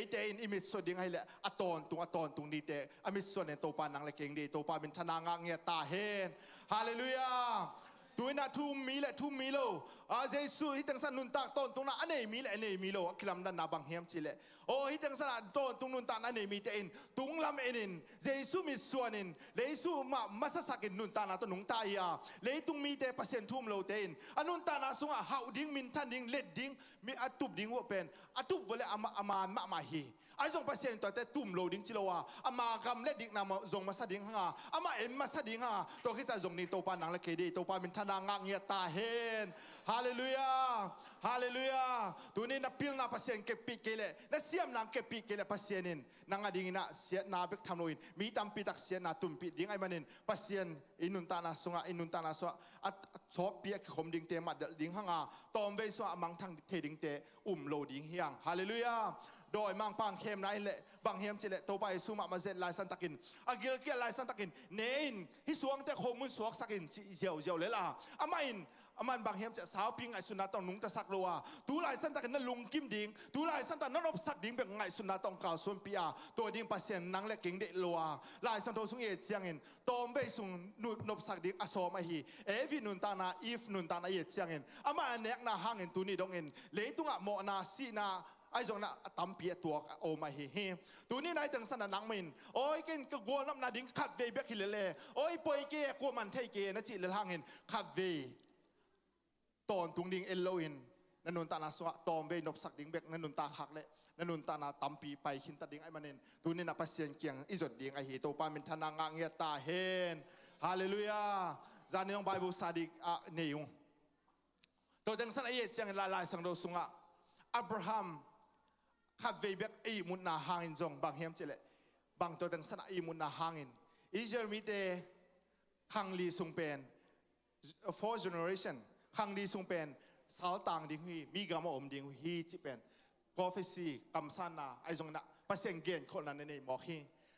เตอินอิมิสสดิ้งให้แหละอัตอนตรงนี้เตอมิสสเนี่ยโตปานังเล็กเก่งดีโตปาเป็นชนะงางเงียตาเฮนฮาเลลูยาตัวน่ะทุ่มมีแหละทุ่มมีโลเจสุฮิตังสันนุนตากต้นตรงนั้นอันนี้มีแหละอันนี้มีโลคิลำดันนาบังเฮียมจิเลโอ้ฮิตังสันต้นตรงนุนตากอันนี้มีเตอินตุงลำเอ็นินเจสุมีส่วนอินเลสุมาสสักินนุนตานาต้นนุงตายาเลตุงมีเตปัสเซนทุ่มโลเตอินอนุนตานาสุงหาวดิ้งมินทันดิ้งเล็ดดิ้งมีอัตุบดิ้งวัวเป็นอัตุบวะเลอามานมาฮีไอ้จงปัสเซนตัวเตตุ่มโลดิ้งจิโลวะอามากำเล็ดดิ้งนามาจงมาสดิ้งฮะอามาเอ็มมาสดิ้งฮะตัวที่จะจงนี่ตัวปานังละเคดีตัวปามินทนางเงียตาเฮนฮาเลลูยาฮาเลลูยาตัวนี้นับพิลนาปัสเซียนเก็บปีเกเลนัเสียมนางเก็บปีเกเลปัสเซียนินนางอดิ่งนะเสียนาเบกทำโลอินมีตามปีตักเสียนาตุ่มปีดิ่งไอ้มันนินปัสเซียนอินุนตานาสงะอินุนตานาสวะอัดชอบเปียกขมดิ่งเตมัดดิ่งหังอาตอมเวสวะมังทั้งเทดิ่งเตโลดิ่งเฮียงฮาเลลูยาโดยมังปังเข้มไรเละบางเฮียมจิเลตัวไปสุมามาเซลลายสันตะกินอากิลเกียลายสันตะกินเนนฮิสวงเตขมุนสวกสักินเจียวเลยล่ะอามาอินอามันบางเฮียมจะสาวพิงไอสุนัตต้องนุงตะสักโลอาตูลายสันตะกินนั่นลุงกิมดิ่งตูลายสันตะนั่นอบสักดิ่งแบบไงสุนัตต้องกล่าวส่วนปีอาตัวดิ่งปัสเซียนนังเล็กเก่งเดโลอาลายสันโตสุงเอเจียงอินตอมเวสุงนบสักดิ่งอสอมาฮีวินุนตานาอีฟนุนตานาเอเจียงอินอามาเนกนาหางอินตูนี่ดงอินเลยตุงอะโมนาซีนาไอ้จงน่ะตั้มเปียตัวโอมาเฮตัวนี้นายตั้งสนนังมินโอ้ยกินกกัวน้ำนาดิ้งขัดเวเบกิเลโอ้ยปอยเกะกัวมันเทเกะนะจิเลหางเห็นขัดเวตอนตุงดิ้งเอลโลอินนันนุนตานาสวะตอมเวนบสักดิ้งเบกนันนุนตาขักเละนันนุนตานาตั้มปีไปขินตัดดิ้งไอ้มันเองตัวนี้น่ะปัสเซียนเกียงอิจดดิ้งไอ้เฮโตปามินทนางเงียตาเฮนฮาเลลูยาจานยองไบเบิลซาดิกเนยงตัวตั้งสนไอ้เจียงลายสังโดสุงะอับราฮัมขับเวเบกอีมุนนาหางอินจงบางเฮียมเจเลบางตัวตั้งสนะอีมุนนาหางอินอิเจอร์มีเตขังลีสุงเป็น four generation ขังลีสุงเป็นสาวต่างดิ้งฮีมีกามอมดิ้งฮีจิเป็น prophecy คำสันนาไอจงนะภาษาอังกฤษคนนั้นนี่บอกฮี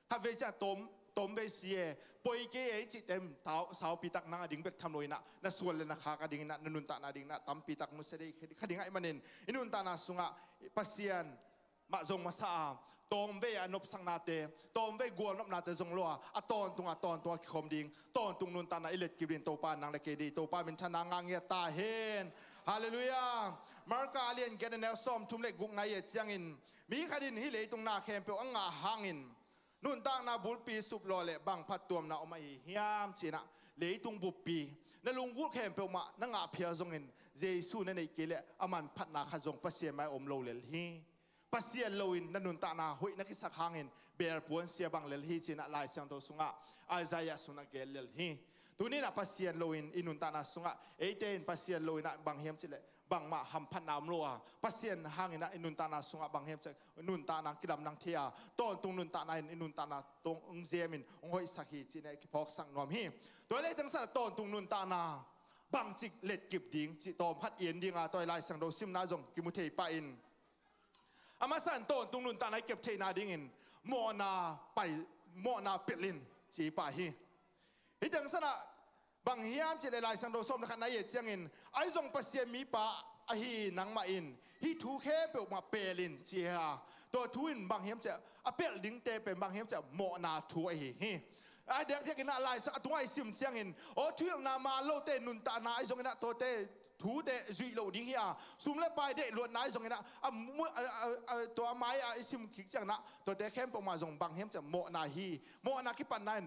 ขับเวจะต้มเวสีปอยเกยจิเต็มเท้าสาวปีตักนางดิ้งเบกทำลอยนะนั่นส่วนเลยนะขากดิ้งนะนุนตานาดิ้งนะตั้มปีตักมุสลิมขดิ้งไอมันเองอินุนตานาสุงะภาษามาจงมาสาตอมเวอนบสังนาเตตอมเวกวนบนาเตจงลัวตอนตัวคมดิ่งตอนตุงนุนตานาอิเลตกิบินโตปานางเลเกดีโตปาเป็นชนางเงียตาเฮนฮาเลลูยามาร์กาเลียนเกเดเนลซอมทุมเล็กกุกนายเจียงอินมีขดินฮิเลตุงนาเคมเปอังอาหางอินนุนตานาบุลปีสุบโลเลบังพัดตัวนาอมาฮิยามจีนะเลตุงบุปปีนั่นลุงกุเคมเปมานังอาเพียจงอินเจสูนั่นเองเกเลอามันพัดนาขจงปัสเซียไม่อมโลเลลฮีปัสเซียนโลอินนันนุนตานาหุยนักสักหางอินเบลปวนเสียบังเลลฮีจีน่ะลายเสียงโตสุงะไอซายาสุนักเกลเลลฮี ตัวนี้นะปัสเซียนโลอินอินุนตานาสุงะเตนปัสเซียนโลอินะบางเฮียมจิเลบางมาหัมพันนามโลอาปัสเซียนห่างอินะอินุนตานาสุงะบางเฮียมจินุนตานากิดำนังเทียต้นตุงนุนตานาอินุนตานาตงองเซมินองหอยสักฮีจิเนกิพอกสังนอมฮีตัวนี้ตั้งสันต้นตุงนุนตานาบางจิกเล็ดกิบดิ่งจิตอมพัดเอียนดิ่งอาตัวลายสังโดซิมนาจงกิมุเทปาอินอามาสันต้นตุงนุนตานาเก็บเทนาดิ่งินโมนาไปโมนาเปลินจีปาฮีฮิจังสันบางเฮียมจิเลลายสังโดส้มนะครับนายเจียงอินไอซงปัสเซียมีปะอฮีนังมาอินฮีทูเข้เปออกมาเปลินเจียตัวทูอินบางเฮียมจะอเปลลิงเตเป็นบางเฮียมจะโมนาทูไอฮีไอเด็กที่กินอะไรสักตัวไอซิมเจียงอินโอ้ทุยนามาโลเตนุนตานาไอซงอินะตัวเตทูเตจุยโลดิ้งเฮียซุ่มเล่ไปเดลวดนายซงอินะตัวไม้ไอซิมขิกเจียงนะตัวเตเข้มออกมาซงบางเฮียมจะโมนาฮีโมนาคิปันนัน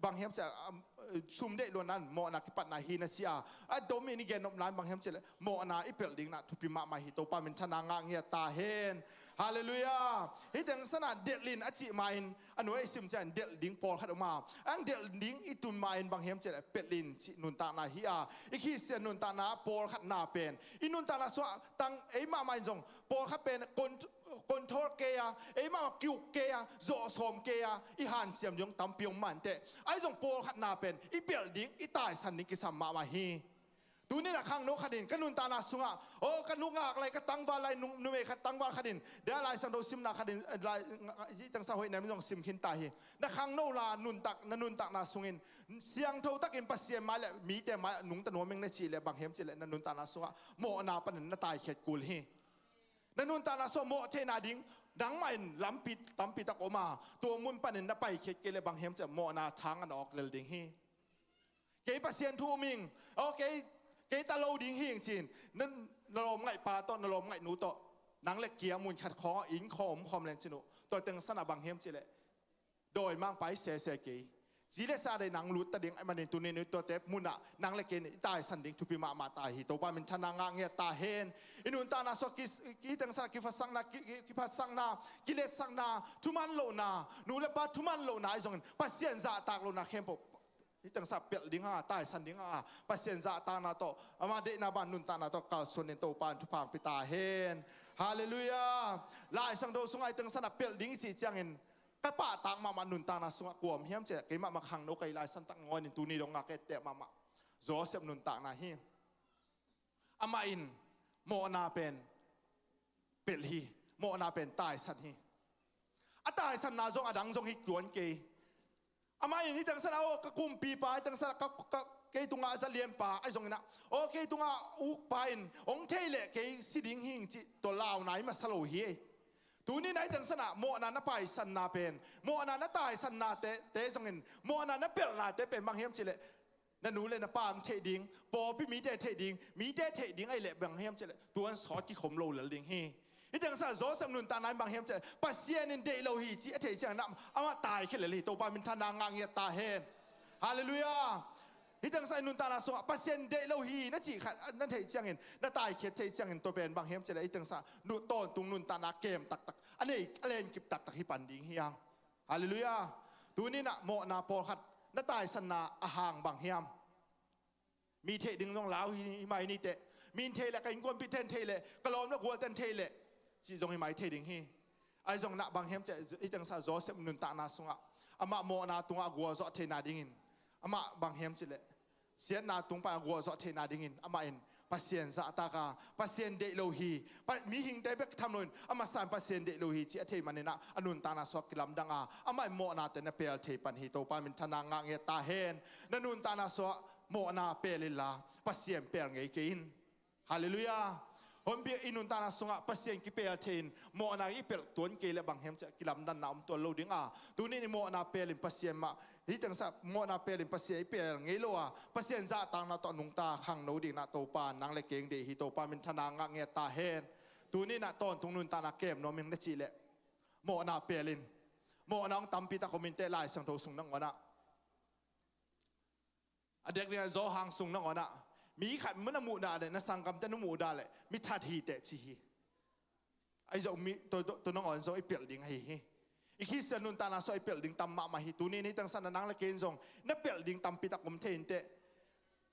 บางเฮียมจะชุมเดลวนั้นโมนาคิปันนาฮีนะเสียไอโดมินิเกนอมนายบางเฮียมจะโมนาอิเปลดิ้งนะทุพิมาฮิโตปามินชนางเงียตาเฮนฮาเลลูยาฮิดังสนาเดลินอจิมาอินอันนู้นไอซิมจะเดลดิ้งปอลขัดออกมาอันเดลดิ้งอิตุนมาอินบางเฮียมจะเปลินจินุนตานาฮีอาอีกทีเสียนุนตานาปอลขัดนาเป็นอินุนตานาสวะตังไอมาอินจงปอลขัดเป็นคนทอเกียไอ้มากิวเกียโจสมเกียอีหันเสียมยงตั้มเปียงมันเตะไอ้จงโปลขัดนาเป็นอีเปียลดิ้งอีตายสันนิกิสัมมาฮีตัวนี้นะข้างโนขดินกันนุนตานาสุงะโอ้กันนุงอะไรก็ตั้งวาลายนุเมขัดตั้งวาขดินเดี๋ยวลายสันโดซิมนาขดินลายยี่ตั้งสาหอยในมิจงซิมขินตาฮีนะข้างโนลานุนตักนาสุงินเสียงเท่าตักอินปัสเซียมาเลยมีแต่มาหนุ่งตะโนเมงในจีเลยบางเฮมจีเลยนันุนตานาสุงะโมนาปันนตายเขตกูลฮีนันุนตานาโซโมเทนาดิ้งดังมันลำปิดตั้มปิดตะโกมาตัวมุนปันนไปเขตเกลบางเฮมจะโมนาทางอันออกเลดิ้งฮีเกย์ปัสเซียนทูมิงโอเคเกย์ตะโลดิ้งฮีจริงนั่นนลมไงปลาต้นนลมไงหนูโตนังเล็กเกียมุนขัดคออิงคอมคอมเลนจิโนตัวเต็งสนาบางเฮมจิเลโดยมั่งไปเสเกย์จีเลสาได้นังลุดตะเดียงไอ้มันในตัวนี้ตัวเต็มมุนอะนังเล็กเกย์ตายสันดิ้งทุพิมาตายฮิโตปามินชนางเงียตาเฮนอินุนตานาสกิเต็งสนากิฟัสังนากิฟัสังนากิเลสสังนาทุมันโลนาหนูเลปาทุมันโลนาไอ้ส่งปัสเซียนจ่าตากโลนาเข้มปที่ตั้งสับเปลดิ้งตายสันดิ้งปัสเซียนจ่าตานาโตอามาเดนาบานนุนตานาโตกาส่วนในโตปานทุพางปิตาเฮนฮาเลลูยาลายสังโดสงไอตั้งสนาเปลดิ้งจีเจียงเงินกระป้าตังมานุนตานาสุงกวมเฮียมเจกิมาขังโนกไกลายสันตังงอยนินตูนีดงงาเกตเตมาโจเซฟนุนตานาฮีอามาอินโมนาเป็นเปลฮีโมนาเป็นตายสันฮีตายสันนาจงอดังจงฮิกวนเกอามาอินที่ตั้งสนาโอกกุมปีปายตั้งสนาเกตุงอาจะเลียนป่าไอ้จงนะโอเกตุงอาอุกปายองเทเลเกสิดิงหิงจิตัวลาวไหนมาสโลฮีตัวนี้ไหนตั้งสนะโมนานาไปสันนาเป็นโมนานาตายสันนาเตสงินโมนานาเปลนาเตเป็นบางเฮียมจิเลนั่นหนูเลยนะปามเทดิงปอพี่มีแต่เทดิงมีแต่เทดิงไอเละบางเฮียมจิเลตัวนั้นสอดกี่ขมโลเหลือดิงฮีอีตั้งสนะโจสำนุนตานั้นบางเฮียมจิเลปัสเซียนินเดโลฮีจีเทเจียงน้ำเอามาตายแค่เลยตัวปามินทนางางเงียตาเฮนฮาเลลูยาที่ตั้งใจนุนตานาสวะปัสเซียนเดโลฮีนั่นจีขัดนั่นเทเจียงเงินนั่นตายเขียดเทเจียงเงินตัวเป็นบางเฮียมจะได้ตั้งใจนุต้นตุงนุนตานาเกมตักอันนี้อะไรกิบตักฮิปันดิ้งเฮียงฮาเลลูยาตัวนี้นะโมนาโปขัดนั่นตายสนาอาหางบางเฮียมมีเทดึงน้องลาวฮิไม่นี่เตะมีเทเลกันกวนพิเทนเทเลกลอมแล้วกวนเทนเทเลจีจงฮิไม่เทดึงฮีไอจงนะบางเฮียมจะอีตั้งใจโจเซฟนุนตานาสวะอามาโมนาตุงอากัวโจเทนาดิ้งอามาบางเฮียมจิเลเสียนาตุงปากัวโจเทนาดิ้งอามาอินปัสเซียนจะตากาปัสเซียนเดโลฮีมีหิงเตเบกทำนุนอามาสานปัสเซียนเดโลฮีจีเทมันเนี่ยนะอนุนตานาสวกิลำดังอามาโมนาเตนเปลเทปันฮิโตปามินทนางางเงตาเฮนนันุนตานาสวโมนาเปลิลาปัสเซียนเปลเงยกินฮาเลลูยาผมเบียอินุนตานาสุงะปัสเซียนกิเปลเทนโมนาอิเปลตัวนี้เกลบังเฮมจะกิลำดันน้ำตัวโลดิ้งตัวนี้โมนาเปลินปัสเซียนมาที่ตั้งสับโมนาเปลินปัสเซียนเปลเงยโลปัสเซียนจะตังนาตอนุงตาขังโนดิ้งนาโตปานนังเล็กเองเดฮิโตปามินทนางะเงตาเฮนตัวนี้นาตอนตรงนุนตานาเกมโนมิงเนจิเลโมนาเปลินโมนาตัมปิตาคอมินเตลายสังโตสุงนังวนะเด็กเรียนโจหังสุงนังวนะมีขัดมันมูดาเลยนะสังกัมเตนมูดาเลยมิทัดฮีเตชีไอ้เจ้ามีตัวน้องอ่อนเจ้าไอ้เปลี่ยนดิ้งให้ อีคิสนุนตานาสอยเปิลดิ้งตัมมาฮิตุนี่นี่ตั้งสันนังละเกนซงนับเปิลดิ้งตัมปิตะกุมเทนเต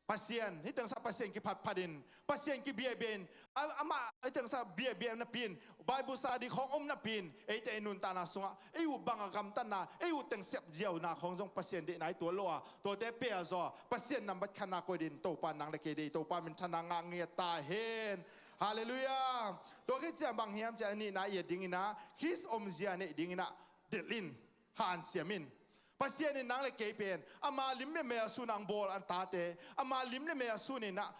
pasien hitang sa pasien ki padin pasien ki bieben ama hitang sa bieben na pin bible study khong om na pin ite enun ta na sunga eu banga gam tan na eu teng sep jiao na khong jong pasien de nai to loa to te pe zo pasien nam bat khana ko din to pa nang le ke de to pa min thana nga nge ta hen hallelujah to ke cha bang hiam cha ni na ye ding ina his om zia ne ding ina delin han siamin pasien ni nang le ke pen ama lim le me su nang bol an ta te ama lim le me su ni na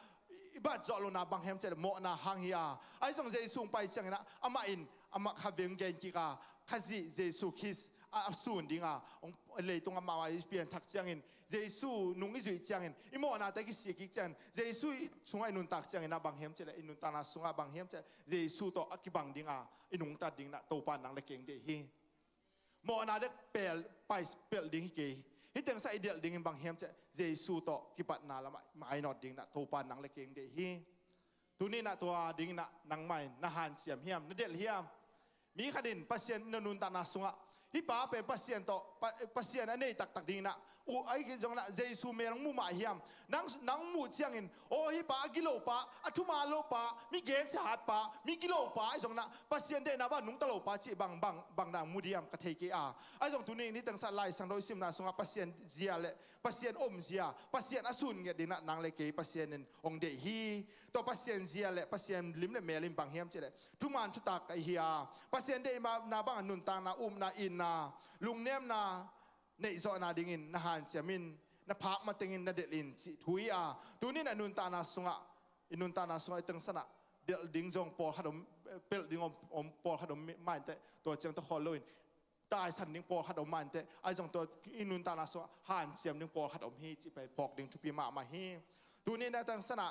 ba zo lo na bang hem che mo na hang hia ai song je sung pai chang na ama in ama kha veng gen ki ka khazi jesu khis a sun dinga ong le tung ama wa pian thak chang in jesu nung i zui chang in i mo na ta ki si ki chan jesu chunga nun tak chang na bang hem che le inun ta na sunga bang hem che jesu to akibang dinga inung ta ding na to pan nang le keng de hi mo na de pel pai pel ding ki hi teng sa ideal ding bang hem che jesu to ki pat na la mai not ding na to pan nang le keng de hi tu ni na to ding na nang mai na han siam hiam na del hiam mi khadin pasien nanun ta na sunga hi pa pe pasien to pasien anei tak tak ding na u ai ki jong na jesu me nang mu ma hiam nang mu chiang in o hi pa gilo pa athuma lo pa mi gen se hat pa mi gilo pa ai jong na pasien de na ba nung ta lo pa chi bang na mu diam ka thei ki a ai jong tu ni ni tang sa lai sang doi sim na sunga pasien zia le pasien om zia pasien asun nge ding na nang le ke pasien nen ong de hi to pasien zia le pasien lim le me lim bang hiam che le tu man tu tak ai hi pasien de ma na bang nun tang na na in na lung nem na nei zo na dingin na han chamin na phak ma tengin na delin chi thui tu ni na nun ta na sunga inun ta na sunga teng sana del ding jong por khadom pel ding om por khadom man te to chang to kholoin tai san ding por khadom man te ai jong to inun ta na sunga han chiam ding por khadom hi chi pe pok ding thupi ma hi tu ni na teng sana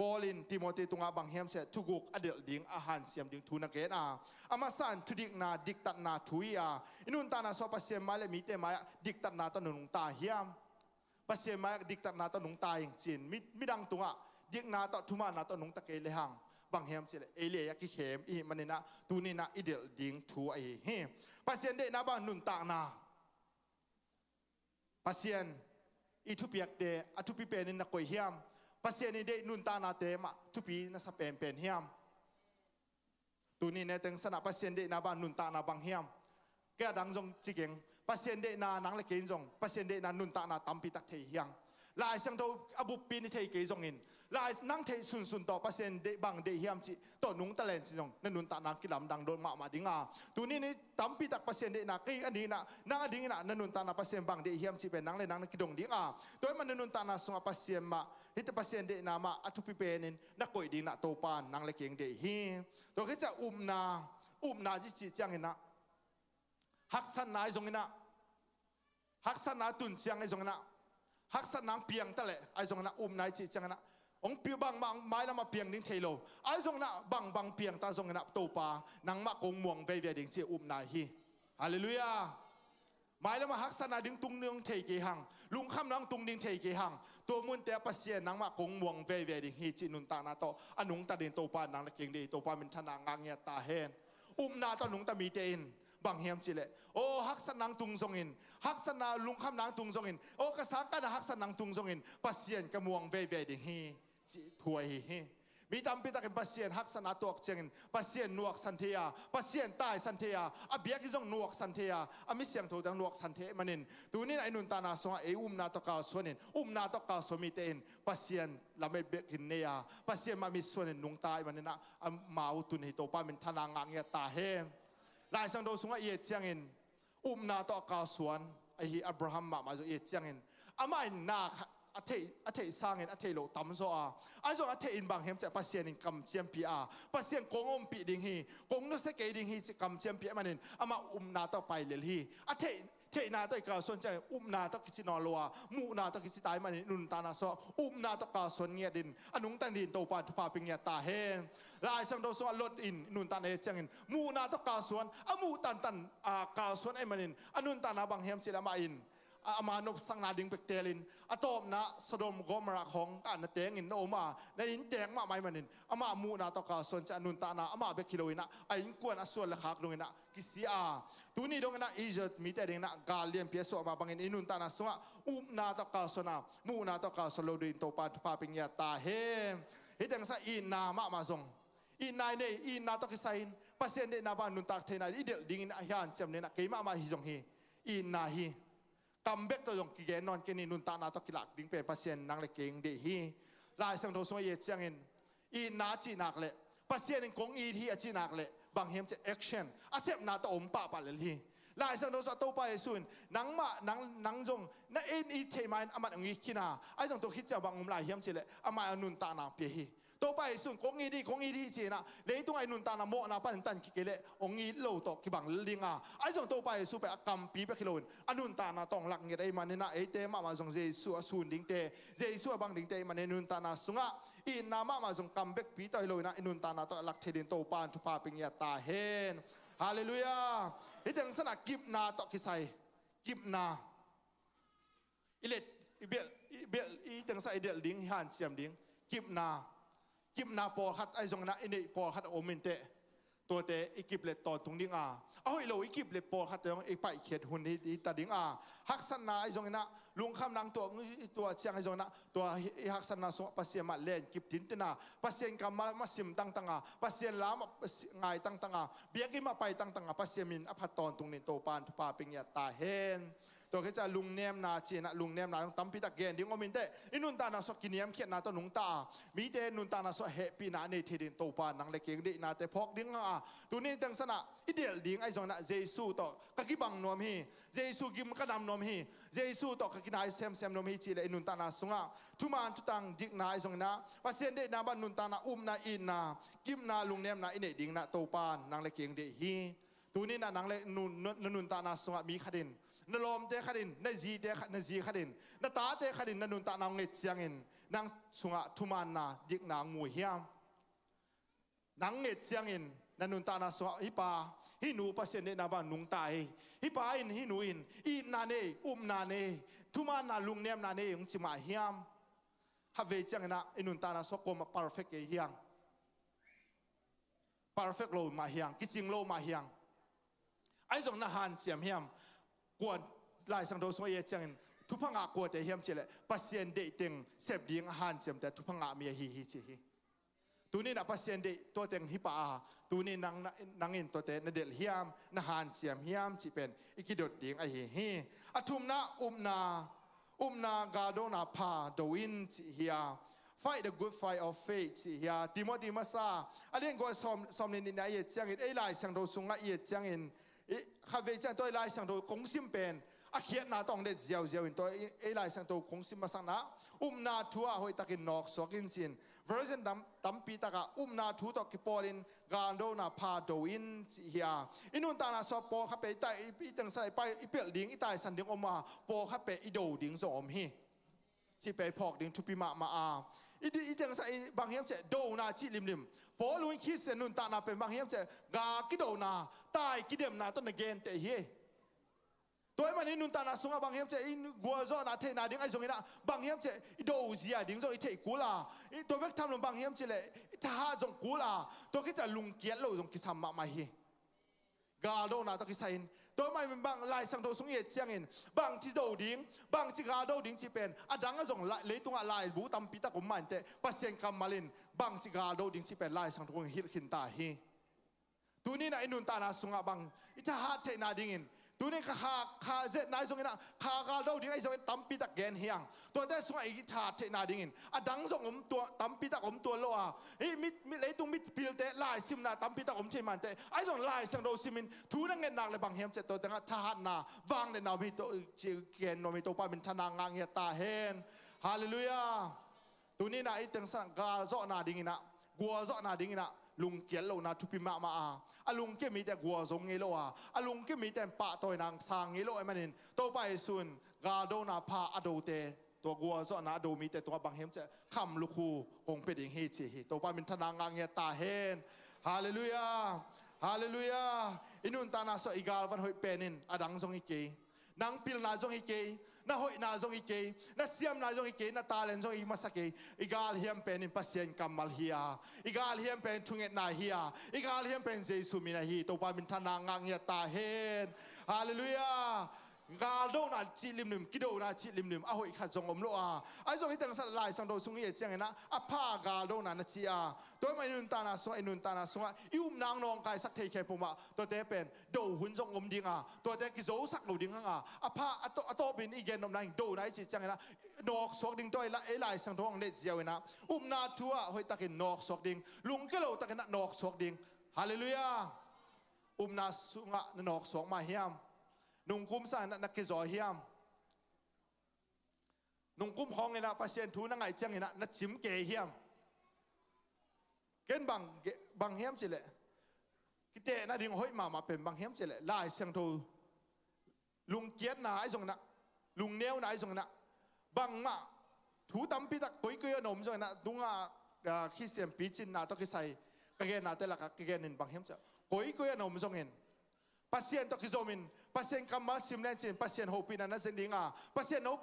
Paulin Timothy tunga bang hem se tuguk adel ding ahan siam ding thuna ke na amasan thudik na diktat na thuia inun ta na so pasem male mi te ma diktat na ta nung ta hiam pasem ma diktat na ta nung ta ing chin midang tunga dik na ta thuma na ta nung ta ke le hang bang hem se ele ya ki khem i manina tu ni na idel ding thu ai he pasien de na ba nun ta na pasien i thu piak te athu pi pen na koi hiam pasien ni de nun ta na te ma tupi na sa pen hiam tu ni ne teng sana pasien de na ba nun ta na bang hiam ke dang jong chikeng pasien de na nang le ken jong pasien de na nun ta na tampi tak thei hiang lai sang do abu pi ni thei ke jong in lai nang thei sun to pasien de bang de hiam chi to nung ta len chi jong na nun ta na ki lam dang don ma dinga tu ni ni tampi tak pasien de na ke ani na nang ading na nun ta na pasien bang de hiam chi pe nang le nang ki dong dinga to man nun ta na sunga pasien ma hita pasien de na ma atu pi penin na koi ding na to pan nang le keng de hi to ke cha na chi chang ina hak san na jong ina hak san na tun chiang jong ina hak san nang piang ta le ai jong na na chi chang na ong pi bang mai na ma piang ding thelo ai jong na bang piang ta jong na to pa nang ma kong muang ve ding chi na hi hallelujah mai la ma hak sana ding tung nương thei ke hang lung kham nang tung ding thei ke hang to mun te pasien nang ma kong muang ve ding hi chi nun ta na to anung ta din to pa nang la keng de to pa min thana ngang ya ta hen na ta nung ta mi te in bang hiam chi le o hak san nang tung zong in hak sana lung kham nang tung zong in o ka sang ka na hak san nang tung zong in pasien ka muang ve ding hi chi thuai hi mi tam pi takin pasien hak sana tok chengin pasien nuak santhea pasien tai santhea abiak jong nuak santhea ami siang tho dang nuak santhe manin tunin ainun ta na songa na to ka sonin na to ka somi ten pasien lame bekin neya pasien ma mi sonin nung tai manina mau tun hi to pa min thana ngang ya ta he lai sang do sunga ye changin na to ka suan ai hi abraham ma zo ye changin ama na a thei sang in a thei lo tam so a zo a thei in bang hem cha pasien in kam chiam pi pasien kongom pi ding hi kong no se ke ding hi chi kam chiam pi manin ama na to pai lel hi a thei na to ka son cha na to ki chi no lo mu na to ki chi tai manin nun ta na so na to ka son nge din anung tan din to pa thu pa ping ya ta he lai sang do so lot in nun ta ne chang in mu na to ka son amu tan ka son ai manin anun ta na bang hem si la ma in อามานบสังนาดิงเปกเตลินอตอมนะสดมกอมระของกันนะเตงินโอมาในอินเตงมาไม่มันินอามามูนาตอกาส่วนจะนุนตานาอามาเบกิโลอินะไอ้อินกวนอส่วนละขากลงอินะกิซีอาตัวนี้ดงนะอีจิปต์มีแต่ดิงนะกาเลียนเปียสมาบังอินนุนตานาสงะอุมนาตอกาส่วนนะมูนาตอกาส่วนโลดินโตปาปาปิญญาตาเฮเฮดังซะอินนามาซงอินนายเนี่ยอินนาตอกไซน์ปัสเซนเดนาบานุนตากเทนายอิเดลดิงนะฮิอันเจมเนี่ยนะเกมาฮิจงฮีอินนาฮีกัมเบกตัวจงกิเกนนอนเกนินุนตานาตกิลักดิ้งเป็นพัศยันนังเล็กเก่งเดฮีลายสังโดสมัยเยจังเงินอีนาจีนักเละพัศยันกงอีที่จีนักเละบางเฮมจะแอคชั่นอาเซบนาตอมปะปะเลยฮีลายสังโดสตัวไปสุนนังมานังจงนั่นเอ็นอีเทมันอามันงี้กินาไอ้จงตัวคิดจะบางมุมลายเฮมจิเลยอามานุนตานาเปียฮีตัวไปสุนกงอีที่จีนะเลยตัวไอ้นุนตานาโมนาปันตันกิเกเลองอีโลตกิบังลิงอ่ะไอ้จงตัวไปสุไปกัมปีไปกิโลนอนุนตานาต้องหลักเงี้ยไอ้มันเนี่ยนะไอ้เตมาจงเจสุสุนดิ้งเตเจสุบังดิ้งเตมันเนี่ยนุนตานาสุงะอินนามาจงกัมเบกปีต่อยโลนะนุนตานาต้องหลักเทดินโตปานทุพาปิญญาตาเฮนฮาเลลูยาไอ้จังสนะกิบนาตอกิไซกิบนาอิเลตเบลอีจังไซเดลดิ้งฮันเซียมดิ้งกิบนาปอขัดไอ้จงนะอินเดปอขัดโอมินเตตัวเตอีกิบเล็ตต่อตรงดิ้งเอาให้เราอีกิบเล็ตปอขัดแต่ยังอีไปเขียดหุ่นที่ตัดดิ้งฮักษณะไอ้จงนะลุงคำนางตัวเชียงไอ้จงนะตัวฮักษณะสงปัสเซียมาเล่นกิบทิ้งตินะปัสเซียนกำมาซิมตั้งปัสเซียนล้ามาไงตั้งเบียกิมาไปตั้งปัสเซียมินอภัตตอนตรงนี้โตปานทุปาปิญญาตาเฮนตัวก็จะลุงเนียมนาจีนะลุงเนียมนาตั้มพิตาเกนดิ้งอมินเตอินุนตานาสกินเนียมเขียนนาตัวนุงตามีเตนุนตานาสเฮปีนาในที่ดินโตปานนังเล็กเก่งดินาเตพอกดิ้งตัวนี้ตั้งสนะอิเดียลดิ้งไอซองนะเจสูต่อกะกิบังนอมฮีเจสูกิมกะนำนอมฮีเจสูต่อกะกินายเซมนอมฮีจีเลอินุนตานาสุงะทุมานทุตังดิกนาไอซองนะปัสเซียนเดนาบันนุนตานานาอินนากิมนาลุงเนียมนาอินเดดิ้งนาโตปานนังเล็กเก่งดิฮีตัวนี้นะนังเล็กนุนตานาสุงะมีขดินนลมเตะขัดินนจีเตะนจีขัดินนตาเตะขัดินนนุนตานางเงเจียงอินนางสุงะทุมานนาดิกนางมูเฮียมนางเงเจียงอินนนุนตานาสุงะฮิปาฮินูปัสเซนเนนาบานุงตายฮิปาอินฮินูอินอีนาเนนาเนทุมานนาลุงเนียมนาเนยงจิมาเฮียมฮับเวเจียงนะอินุนตานาสกอม perfect เฮียง perfect โลมาเฮียงกิจิงโลมาเฮียงไอ้ส่งนาฮันเสียมเฮียมกวนลายสังโดสมัยเจียงทุพังอากวดแต่เฮียมเจเลปัสเซียนเดติงเสพดิ้งอาหารเจียมแต่ทุพังอามีฮีจีตัวนี้นะปัสเซียนเดตัวเต็งฮิปาตัวนี้นางอินตัวเต็งนเดลเฮียมนาหารเจียมเฮียมจีเป็นอิกิดดดิ้งไอฮีอัทุมนาอุมนากาโดนาพาโดวินจีเฮีย fight the good fight of faith จีเฮียติโมธีมาซาอันนี้ก็สอมนินในเอเจียงอินไอลายสังโดสุงะเอเจียงอินข้าเวจันตัวไล่สังโตคงซิมเป็นอาเขียนนาต้องเด็ดเจียวอินตัวไล่สังโตคงซิมมาสังนะนาทัวหอยตะกินนอกสกินจิน version ตั้มปีตะกะนาทัวตอกิปอลินการโดนาพาโดอินจีเฮียอินุนตานาสอบปอข้าไปไตอีตังใส่ไปอีเปิลดิ้งอีตายสันดิ้งออกมาปอข้าไปอีโดดิ้งสอมฮีจีไปพอกดิ้งทุปิมาอีตังใส่บางเฮียมเจโดนาจีลิมพอลุยคิดเสนุนตานาเป็นบางเฮียมเจกากิโดนาตายกิเดมนาต้นเกนเตเฮตัวมันนี่นุนตานาสุงะบางเฮียมเจอินกัวโซนาเทนาดิ้งไอซงอินะบางเฮียมเจอิโดเซียดิ้งโซอิเทกูลาตัวเวกทำลงบางเฮียมเจเลยถ้าจงกูลาตัวคิดจะลุงเกียรโลจงคิดทำมาเฮกาโดนาตะกิไซน์ตัวมันเป็นบางลายสังโดสุงเอเจียงอินบางที่โดดิ้งบางที่กาโดดิ้งที่เป็นอดังก็ส่งเลยตรงลายบูตัมปีตะกุมมันเตปัสเซียนกัมมาลินบางที่กาโดดิ้งที่เป็นลายสังโดฮิลขินตาฮีตัวนี้นะอินุนตานาสุงะบางอิทหาเทนาดิ้งอินตัวนี้ข้าเจนายส่งอินะข้ากาโดดิ้งไอส่งตัมปีตะเกนเฮียงตัวแต่สุงะอิทหาเทนาดิ้งอินอดังส่งตัวตัมปีตะกุมตัวโลอามิเลยตรงมิพิลเตลายซิมนาตัมปีตะกุมเชมันเตไอส่งลายสังโดซิมินทูนังเงินนักเลยบางเฮียมเจตัวแต่งทหารนาวางในนามิโตเกนโนมิโตปาเป็นธนางางเงียตาเฮนฮาเลลูยาตัวนี้นะไอตังสังกาโซนาดิ้งอินะกัวโซนาดิ้งอินะลุงเกียรโลนาทุพิมาอาลุงเกมีแต่กัวซงเงโลอาลุงเกมีแต่ปะตัวนางสางเงโลไอมันนินโตไปส่วนกาโดนาพาอโดเตตัวกัวโซนาโดมีแต่ตัวบางเฮมจะคำลูกคูคงเป็นอย่างเฮจิโตไปเป็นธนางางเงียตาเฮนฮาเลลูยาฮาเลลูยาอินุนตานาโซอีกาลวันหอยเป็นนินอดังซงอีกี นางปิลนาจงอีเกน่าหอยนาจงอีเกน่าเสียมนาจงอีเกน่าตาเลนจงอีมาสักเกอีกาลเฮียมเป็นปัสเซียนกัมมัลเฮียอีกาลเฮียมเป็นทุงเอ็ดนาเฮียอีกาลเฮียมเป็นเจสุมินาฮีตัวปามินทนางางเงียตาเฮนฮาเลลูยากาโดนาจิลิมนิมกิโดนาจิลิมนิมอาหอยขัดจงอมโลอาไอจงอีตังสัตลายสังโดสุงเอเจียงนะอภากาโดนานาจีอาตัวไม่นุนตานาสวไอนุนตานาสวอิวมนางนองกายสักเทแคปมาตัวเตเป็นโดหุ่นจงอมดิงอาตัวเตกิโซสักโลดิงอาอภาอโตบินอีเกนนมนางโดนาจิเจียงนะนอกสอกดิงตัวละเอลายสังโดงเนเจียวนะนาทัวหอยตะกินนอกสอกดิงลุงก็เราตะกินนอกสอกดิงฮาเลลูยานาสุงะนอกสอกมาเฮียมนุ่งคุ้มสานนักกิจอเฮียมนุ่งคุ้มของไงนะปัสเซียนทูนั่งไงเจียงไงนะนัดชิมเกยเฮียมเกณฑ์บางเฮียมสิเลยกิเตน่าดิ่งห้อยมาเป็นบางเฮียมสิเลยลายเสียงทูลุงเกียรตินาไอ้ส่งนะลุงเนียวนาไอ้ส่งนะบางมาทูตั้มปีตักกุ้ยนมส่งนะดุงขี้เสียมปีจินนาต้องกิใส่กระเกนนาแต่ละกระเกนินบางเฮียมจะกุ้ยนมส่งเงินpasien to kizomin pasien kama simlen sin pasien hopina na sendinga pasien no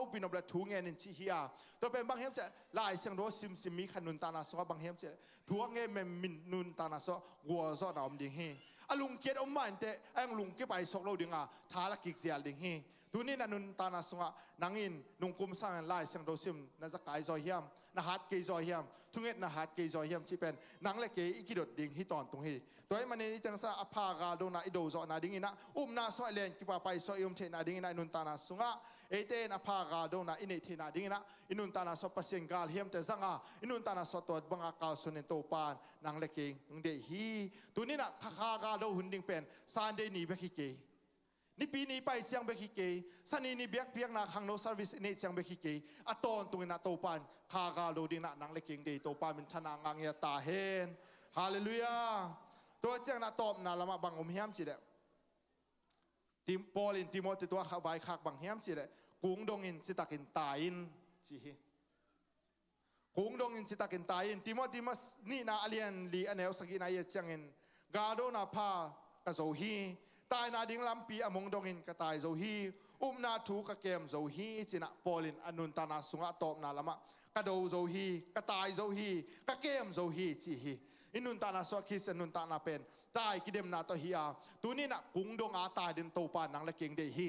pina bla thungen in chi hia to pen bang hem se lai seng ro sim mi khanun ta na so bang hem se thuang nge mem min nun ta na so go zo na om ding hi alung kiet om man te ang lung ke pai sok lo dinga thala kik zial ding hi tunin anun ta na so nangin nung kum sang lai seng ro sim na zakai zo hiam na hat ke zo hiam thunget na hat ke zo hiam chi pen nang le ke ikidot ding hi ton tung hi toy mane ni tang sa apha ga do na ido zo na ding ina na so len ki pa pai so yum the na ding ina nun ta na sunga ete na pha ga do na ine the na ding ina inun ta na so pasien gal hiam te zanga inun ta na so tot banga ka sunen to pan nang le ke ng de hi tunina kha ga do hun ding pen san de ni be ki keนี่ปีนี้ไปเสียงเบคิเกสันนี่เบียกเพียงนาขังโนซาร์วิสนี่เสียงเบคิเกอตอนตรงนั้นโตปานคากาโลดินะนังเล็กเก่งดีโตปานเป็นชนะงังเงียตาเฮนฮาเลลูยาตัวเจ้านาตอบนาละมาบังอมเฮียมสิเดทีมปอลินทีโมติตัวข้าใบขากบังเฮียมสิเดกุ้งดงอินสิตากินตายินจีฮีกุ้งดงอินสิตากินตายินทีโมนี่นาอเลียนลีอันเอลสกินายเจียงอินกาโดนาพากะโซฮีตายนาดิ่งลำปีอมงดงอินกระต่ายโซฮีนาทูกะเกมโซฮีจินะปอลินอนุนตานาสุงะตอบนาละมะกระโดโซฮีกระต่ายโซฮีกะเกมโซฮีจีฮีอินุนตานาสวคิสอนุนตานาเป็นตายกิเดมนาตอฮีอาตัวนี้นะกุ้งดงอาตายดินโตปานนังละเก่งเดฮี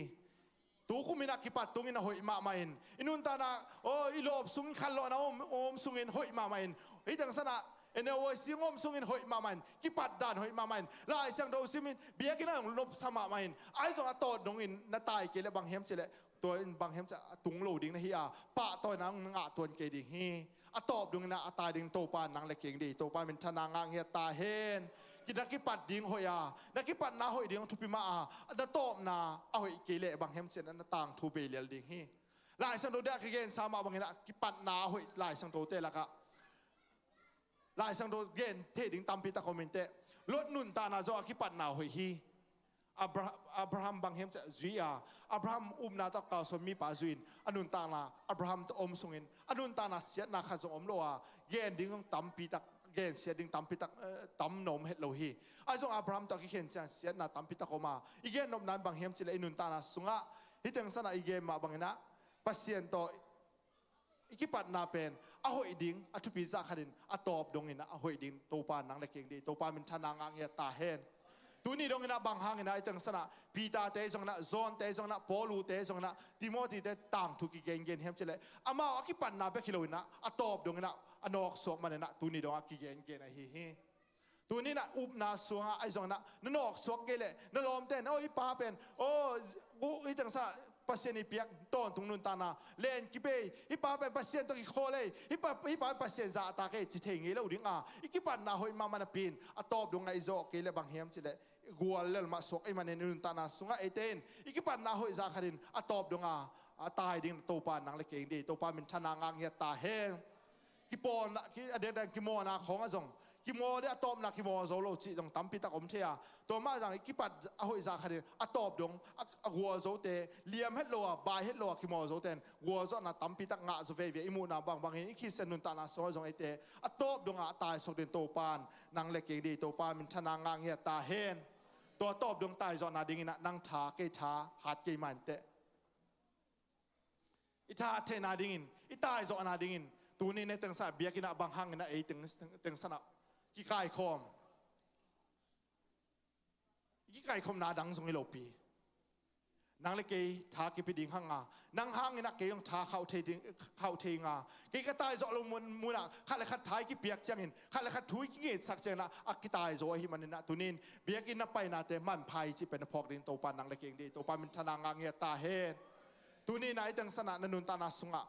ตัวคุมินักกิปัตตุงินะหอยมาไม่นอินุนตานาโอ้อีลบสุงขันโลนะโอมสุงินหอยมาไม่นไอ้จังสนะเอ็นเอาไว้สิงอมสุงินหอยมามันกิปัดดานหอยมามันลายเสียงโดซิมินเบียกินะลบสมามันไอ้ส่งตอดดงอินนาตายเกลบางเฮมเสร็จตัวบางเฮมจะตุงโลดิงนะฮีอาปะตัวนังงะตัวเกดิงฮีอะตอบดงนะอะตายดิงโตปานนังเล็กเก่งดีโตปานเป็นธนางางเฮียตาเฮนกินักกิปัดดิงหอยานักกิปัดนาหอยดิงทุปิมาอาดตอบนาเอาหอยเกลบางเฮมเสร็จนั้นต่างทูเบเลียดิงฮีลายเสียงโดเดกเกนสามาบางเฮนะกิปัดนาหอยลายเสียงโดเตละกะลายสังโดเกนเทดิงตามพิตาคอมเมนเตลดนุนตานาโจอาคิปัดนาหอยฮีอับราฮัมบางเฮมจะจุยาอับราฮัมนาตอกาสมีปาจุนอนุนตานาอับราฮัมตอมสุงินอนุนตานาเสียนาขจงอมโลอาเกนดิงตามพิตาเกนเสียดิงตามพิตาตามนมเฮโลฮีไอจงอับราฮัมตอกิเห็นจังเสียนาตามพิตาคอมาอีเกนนมนั้นบางเฮมจิเลอนุนตานาสุงะฮิตังสนาอีเกนมาบางนะปัสเซียนโตอีกิปัดนาเป็นอาหอยดิงอาทุปิซาขัดินอาตอบดงอินะอาหอยดิงโตปานนังเล็กเก่งดีโตปานเป็นชนางางเงียตาเฮนตัวนี้ดงอินะบางหางอินะไอตังสนะปีตาเตจงนะซอนเตจงนะปอลูเตจงนะติโมธีเตต่างทุกิเกงเกนเฮมเจเลอามาอากิปัดนาเปกิโลอินะอาตอบดงอินะอนอกสอกมันนะตัวนี้ดงอากิเกงเกนไอฮีตัวนี้นะอุบนาสวงไอจงนะนอกสอกเกเลนลอมเตนโอ้ยป้าเป็นโอ้กูไอตังสะpasien ipiak ton tung nun tana len kipe ipa pa pasien to ki khole ipa pasien za ta ke chi thei nge lo ding a ikipan na hoi mama na pin atop dong ngai zo ke le bang hem chile gual lel ma sok i manen nun tana sunga eten ikipan na hoi za kharin atop dong a tai ding to pa nang le keng di to pa min thana ngang ya ta he ki pon ki aden ki mo na khong a zong ki mo de atop na ki mo zo lo chi dong tam pi ta om thea to ma jang ki pat a hoi za kharin atop dong a gual zo te liam het lo ba het lo ki mo zo ten gual zo na tam pi ta nga zo ve ve imu na bang bang hi ki sen nun ta na so zong ite atop dong a tai so den to pan nang le ke di to pa min thana ngang ya ta hen ตัวตอบดวงตายจอนาดิ่งนะนังทาเกชาหัดเกมันเตอิทาเทนาดิ่งอิตายจอนาดิ่งตัวนี้ในตึงสาเบียกินะบางหังนะตึงสนับกิกายคอมกิกายคอมนาดังสงอิโลปีนางเล็กทากิปิดิงหังนางหังนะเกยงทาเข้าเทงาเกยกตายจอลงมุนะข้าเลยขัดท้ายกิเปียกจังหินข้าเลยขัดทุยกิเงสักเจนะอักตายจอหิมันนะตุนินเบียกินนับไปนะแต่มันภัยที่เป็นพอกดินโตปานนางเล็กเองดีโตปานมันทนางางเงียตาเฮนตุนินไหนตั้งสนะนันุนตานาสุงะ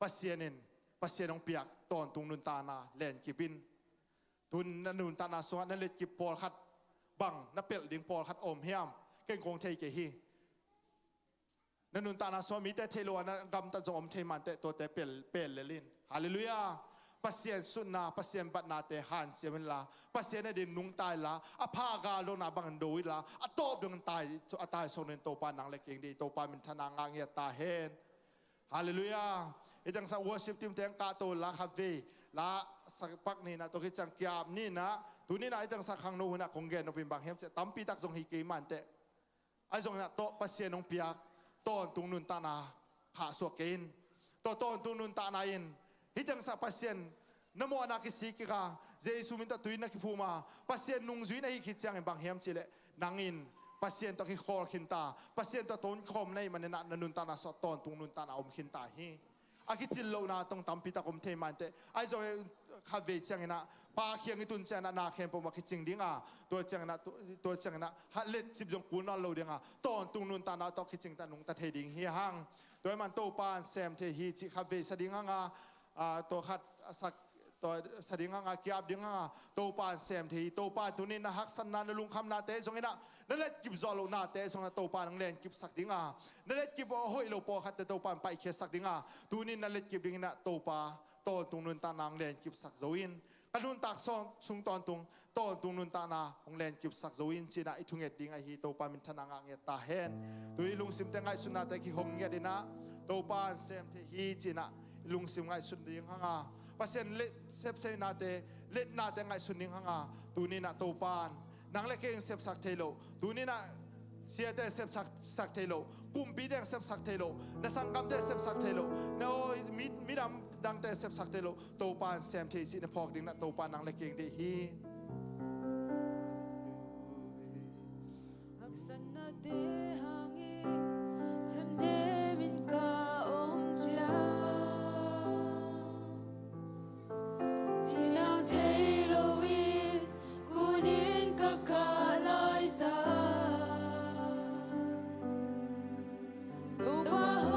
ปัสเซียนินปัสเซียนองเปียกตอนตุงนุนตานาแลนกิบินตุนนันุนตานาสุงะนั่นเล็กกิปอลขัดบังนับเปิลดิงปอลขัดอมเฮียมเก่งคงเทเกฮีนันนุนตานาสวมีแต่เทโลนะกำตัดจอมเทมันแต่ตัวแต่เปลเลลินฮาเลลูยาปัสเซียนสุนนาปัสเซียนบัดนาเตหันเสียเวลาปัสเซียนในดินนุงตายละอภากาโลนาบังโดยละอตอบดวงตายตายโซนโตปานังเล็กเองดีโตปามินทนางางเงียตาเฮนฮาเลลูยาอีจังสังวอร์ชิปทีมเตียงกาโตละคาเฟ่ละสักปักนี่นะตัวกิจังกิอาบนี่นะตัวนี้นะอีจังสักขังโนหุนะคงเกนนบินบางเฮมเจตั้มปีตักจงฮิกิมันเตไอจงนะโตปัสเซียนนงเปียกตอนตุงนุนตานาขาสวกินตอนตุงนุนตานาอินฮิจังสักปัสเซียนนโมอนาคิสิกิกาเจสุมินตตุยนักพูมาปัสเซียนนุงจุยนะฮิคิจังบางเฮมเจเลนางอินปัสเซียนตะคิคอลขินตาปัสเซียนตะต้นคอมในมันนะนุนตานาสตอนตุงนุนตานาอมขินตาฮีอากิจิลโลนาต้องตามปีตะกมเทมันเตไอโซคาเวจังนะปาเคียงตุนเจนะนาเข้มปมาคิจิงดิ้งตัวจังนะฮัลเลจิบจงปูนอลโลดิ้งตอนตุงนุนตานาตอคิจิงตานุงตะเทดิ้งเฮียหังตัวมันโตปานแซมเทฮีจิคาเวสดิ้งตัวขัดสักตัวสดิ้งกียบดิ้งโตปานแซมเทฮีโตปานตัวนี้นะฮักสันนานลุงคำนาเตสงนะนั่นแหละกิบจอลนาเตสงนะโตปานนังเลนกิบสักดิ้งนั่นแหละกิบโอ้ยโลปอขัดแต่โตปานไปเขียสักดิ้งตัวนี้นั่นแหละกิบดิ้งนะโตปาตอนตุงนุนตานางเลนกิบสักโจวินกันนุนตักซองชุงตอนตุงนุนตานาองเลนกิบสักโจวินจีน่าอิทุงเอ็ดดิ้งไอฮีโตปามินทนางางเงตาเฮนตัวนี้ลุงซิมเตงไงสุนัตกิหงเงดินะโตปานเซมเทฮีจีน่าลุงซิมไงสุนดิ้งฮังปัสเซนเล็ดเซฟเซนาเตเล็ดนาเตไงสุนดิ้งฮังตัวนี้นะโตปานนางเล็กเองเซฟสักเทโลตัวนี้นะเสียแต่เซฟสักเทโลกุมบีเดงเซฟสักเทโลนสังกัมเตเซฟสักเทโลเนามีดำดังแต่เซฟสักเทโลโตปานแซมเทสินพอกดิ้งนะโตปานนางเล็กเองดีฮีอักษณะเดหังอีฉันเดมินกาอมเจ้าจีนางเทโลวินกูนินกะกาลายตาตูปาโฮ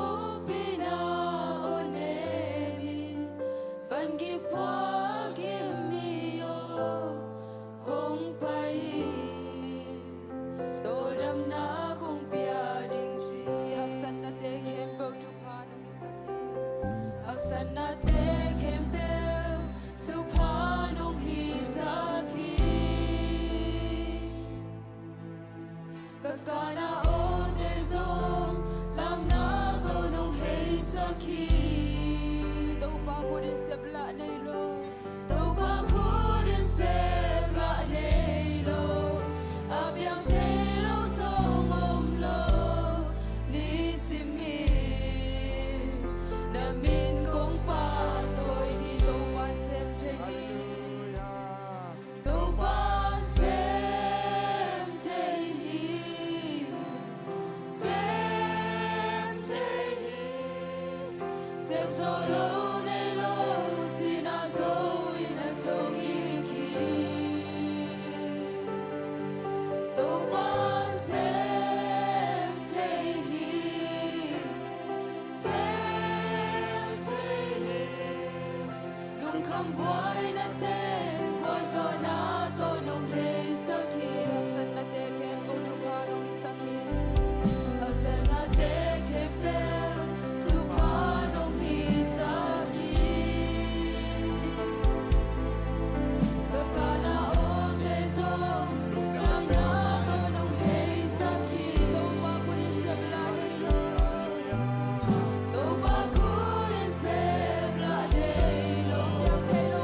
ปินาโอเนมิฟันกิควากิมิโยหงไปโตดำนาคงเปียดิ่งสีฮักสันนาเตเข้มเปิลทุพานุอิสักฮีฮักสันนาเตเข้มเปิลทุพานุอิสักฮีกะกานาโอเตโซลำนาโตนงเฮสักฮีโตปาคูดินเซบละในโลโตปาคูดินเซบละในโลอาเบียงเทโลสงอมโลนิสิมีนามินกงปาโตยที่โตปาเซมเทฮีโตปาเซมเทฮีเซมเทฮีเซมโซโลในโลสินาโซวินาโตกิคีโตปาเซมเทฮีเซมเทฮีลุงคำบวยนาเตกวาโซนาโตนงเฮสักฮีสันนาเตเข้มปุถุพานงอิสักฮีสันนาเตเข้มเปทุพานงอิสักฮีกะกานาโอเตโซลำนาโตนงเฮสักฮีโตปาคุนิเซบลาเดโลโตปาคุนิเซบลาเดโลเปียงเทโล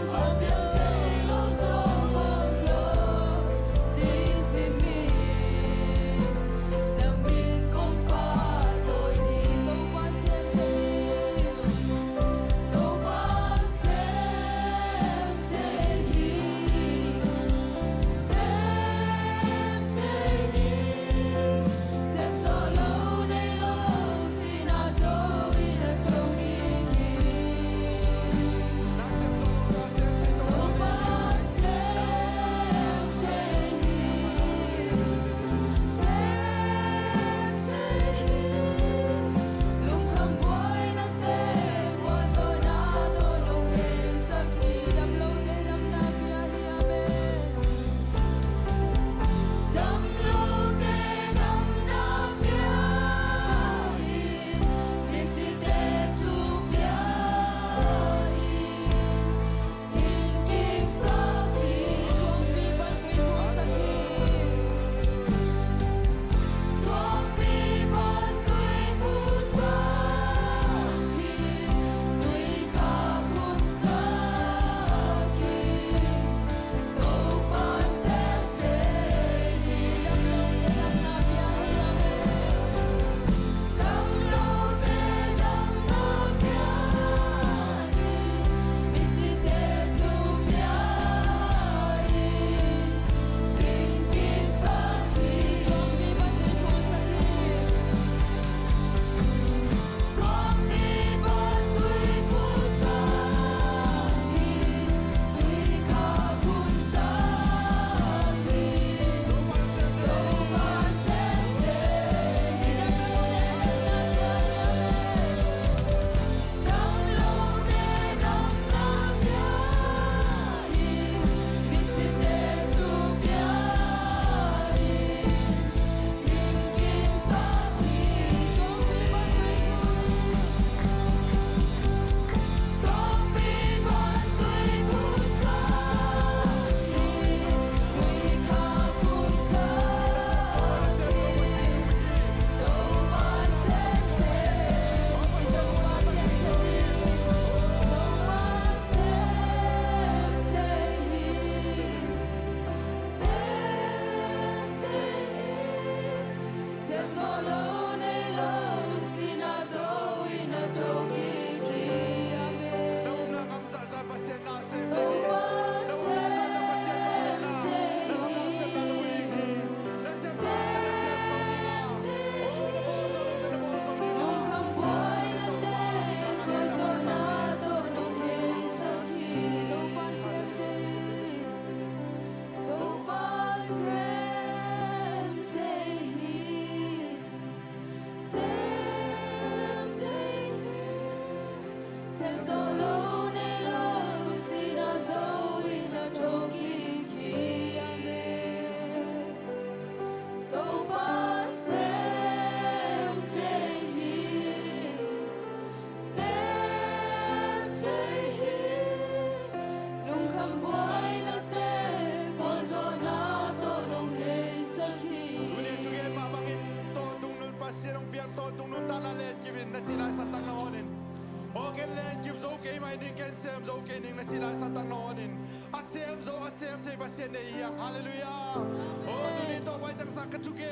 sem zo kening na chila sa tanonin asem zo asem te pasien ne yang hallelujah oh tuni to pai tang sa katuge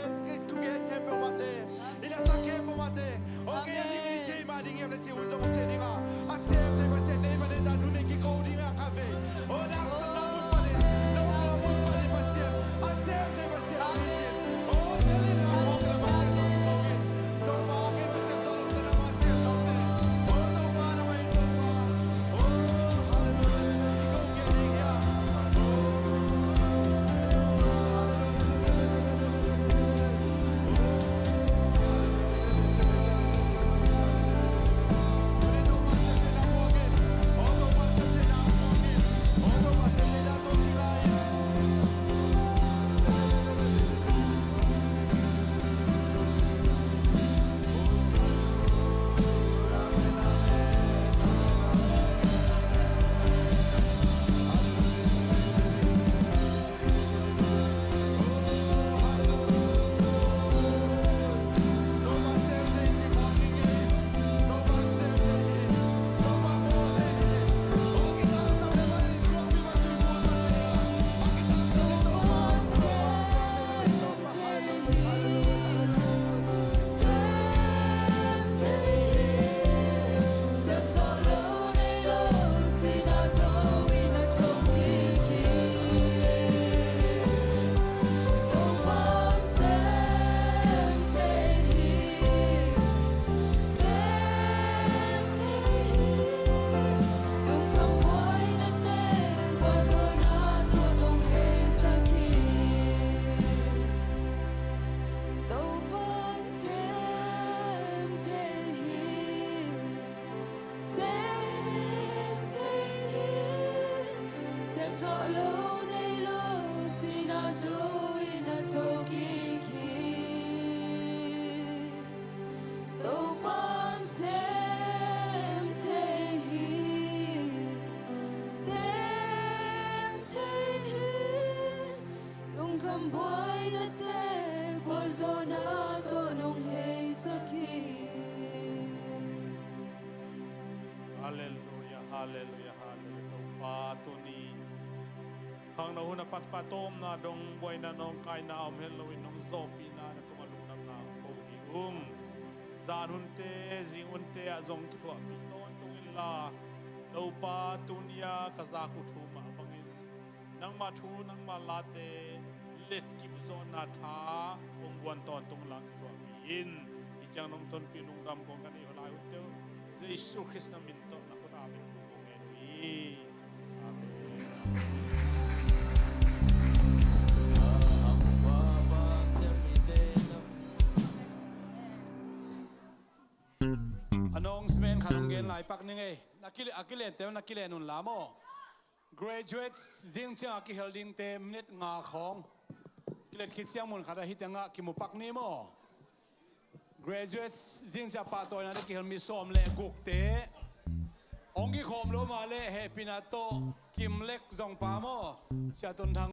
tempe mate ila sa ke mate okay ni che ma ding yam na chi un zo te dinga asem te pasien ne ma ne ta tuni ki ko dinga ka ve oh na sa na mun pa le no mun pa le pasien asem te pasien ni chi oh te le na ko la pasien to ki ko in to ma ke pasien zo lo te na ma sien to te oh to ma na mai to ma oh hallelujah ki ko ke ding ya Hallelujah, hallelujah, hallelujah. Patuni. Khang na huna pat patom na dong boy na nong kai na om Halloween nong zopi na tumalung na ka ko hium. Zan hunte zing hunte azong kitwa piton tong illa. Tau patunia kazaku thu ma bangin. Nang mathu nang malate let kim zon na tha ongwan ton tong lang kitwa in. Ijang nong ton pinung ram kong kan i holai hunte. Jesus Christ na minto na ko namin kung enoy. Anong smen kanong gen lai pak ni ngay akile te nakile nun lamo graduates zing chang aki holding te minute nga khong kilet khitsiang mun khada hitanga kimupak ni mo graduates zing cha pa to na ki helmi som le guk te ongi khom lo ma le happy na to kim lek zong pa mo cha ton thang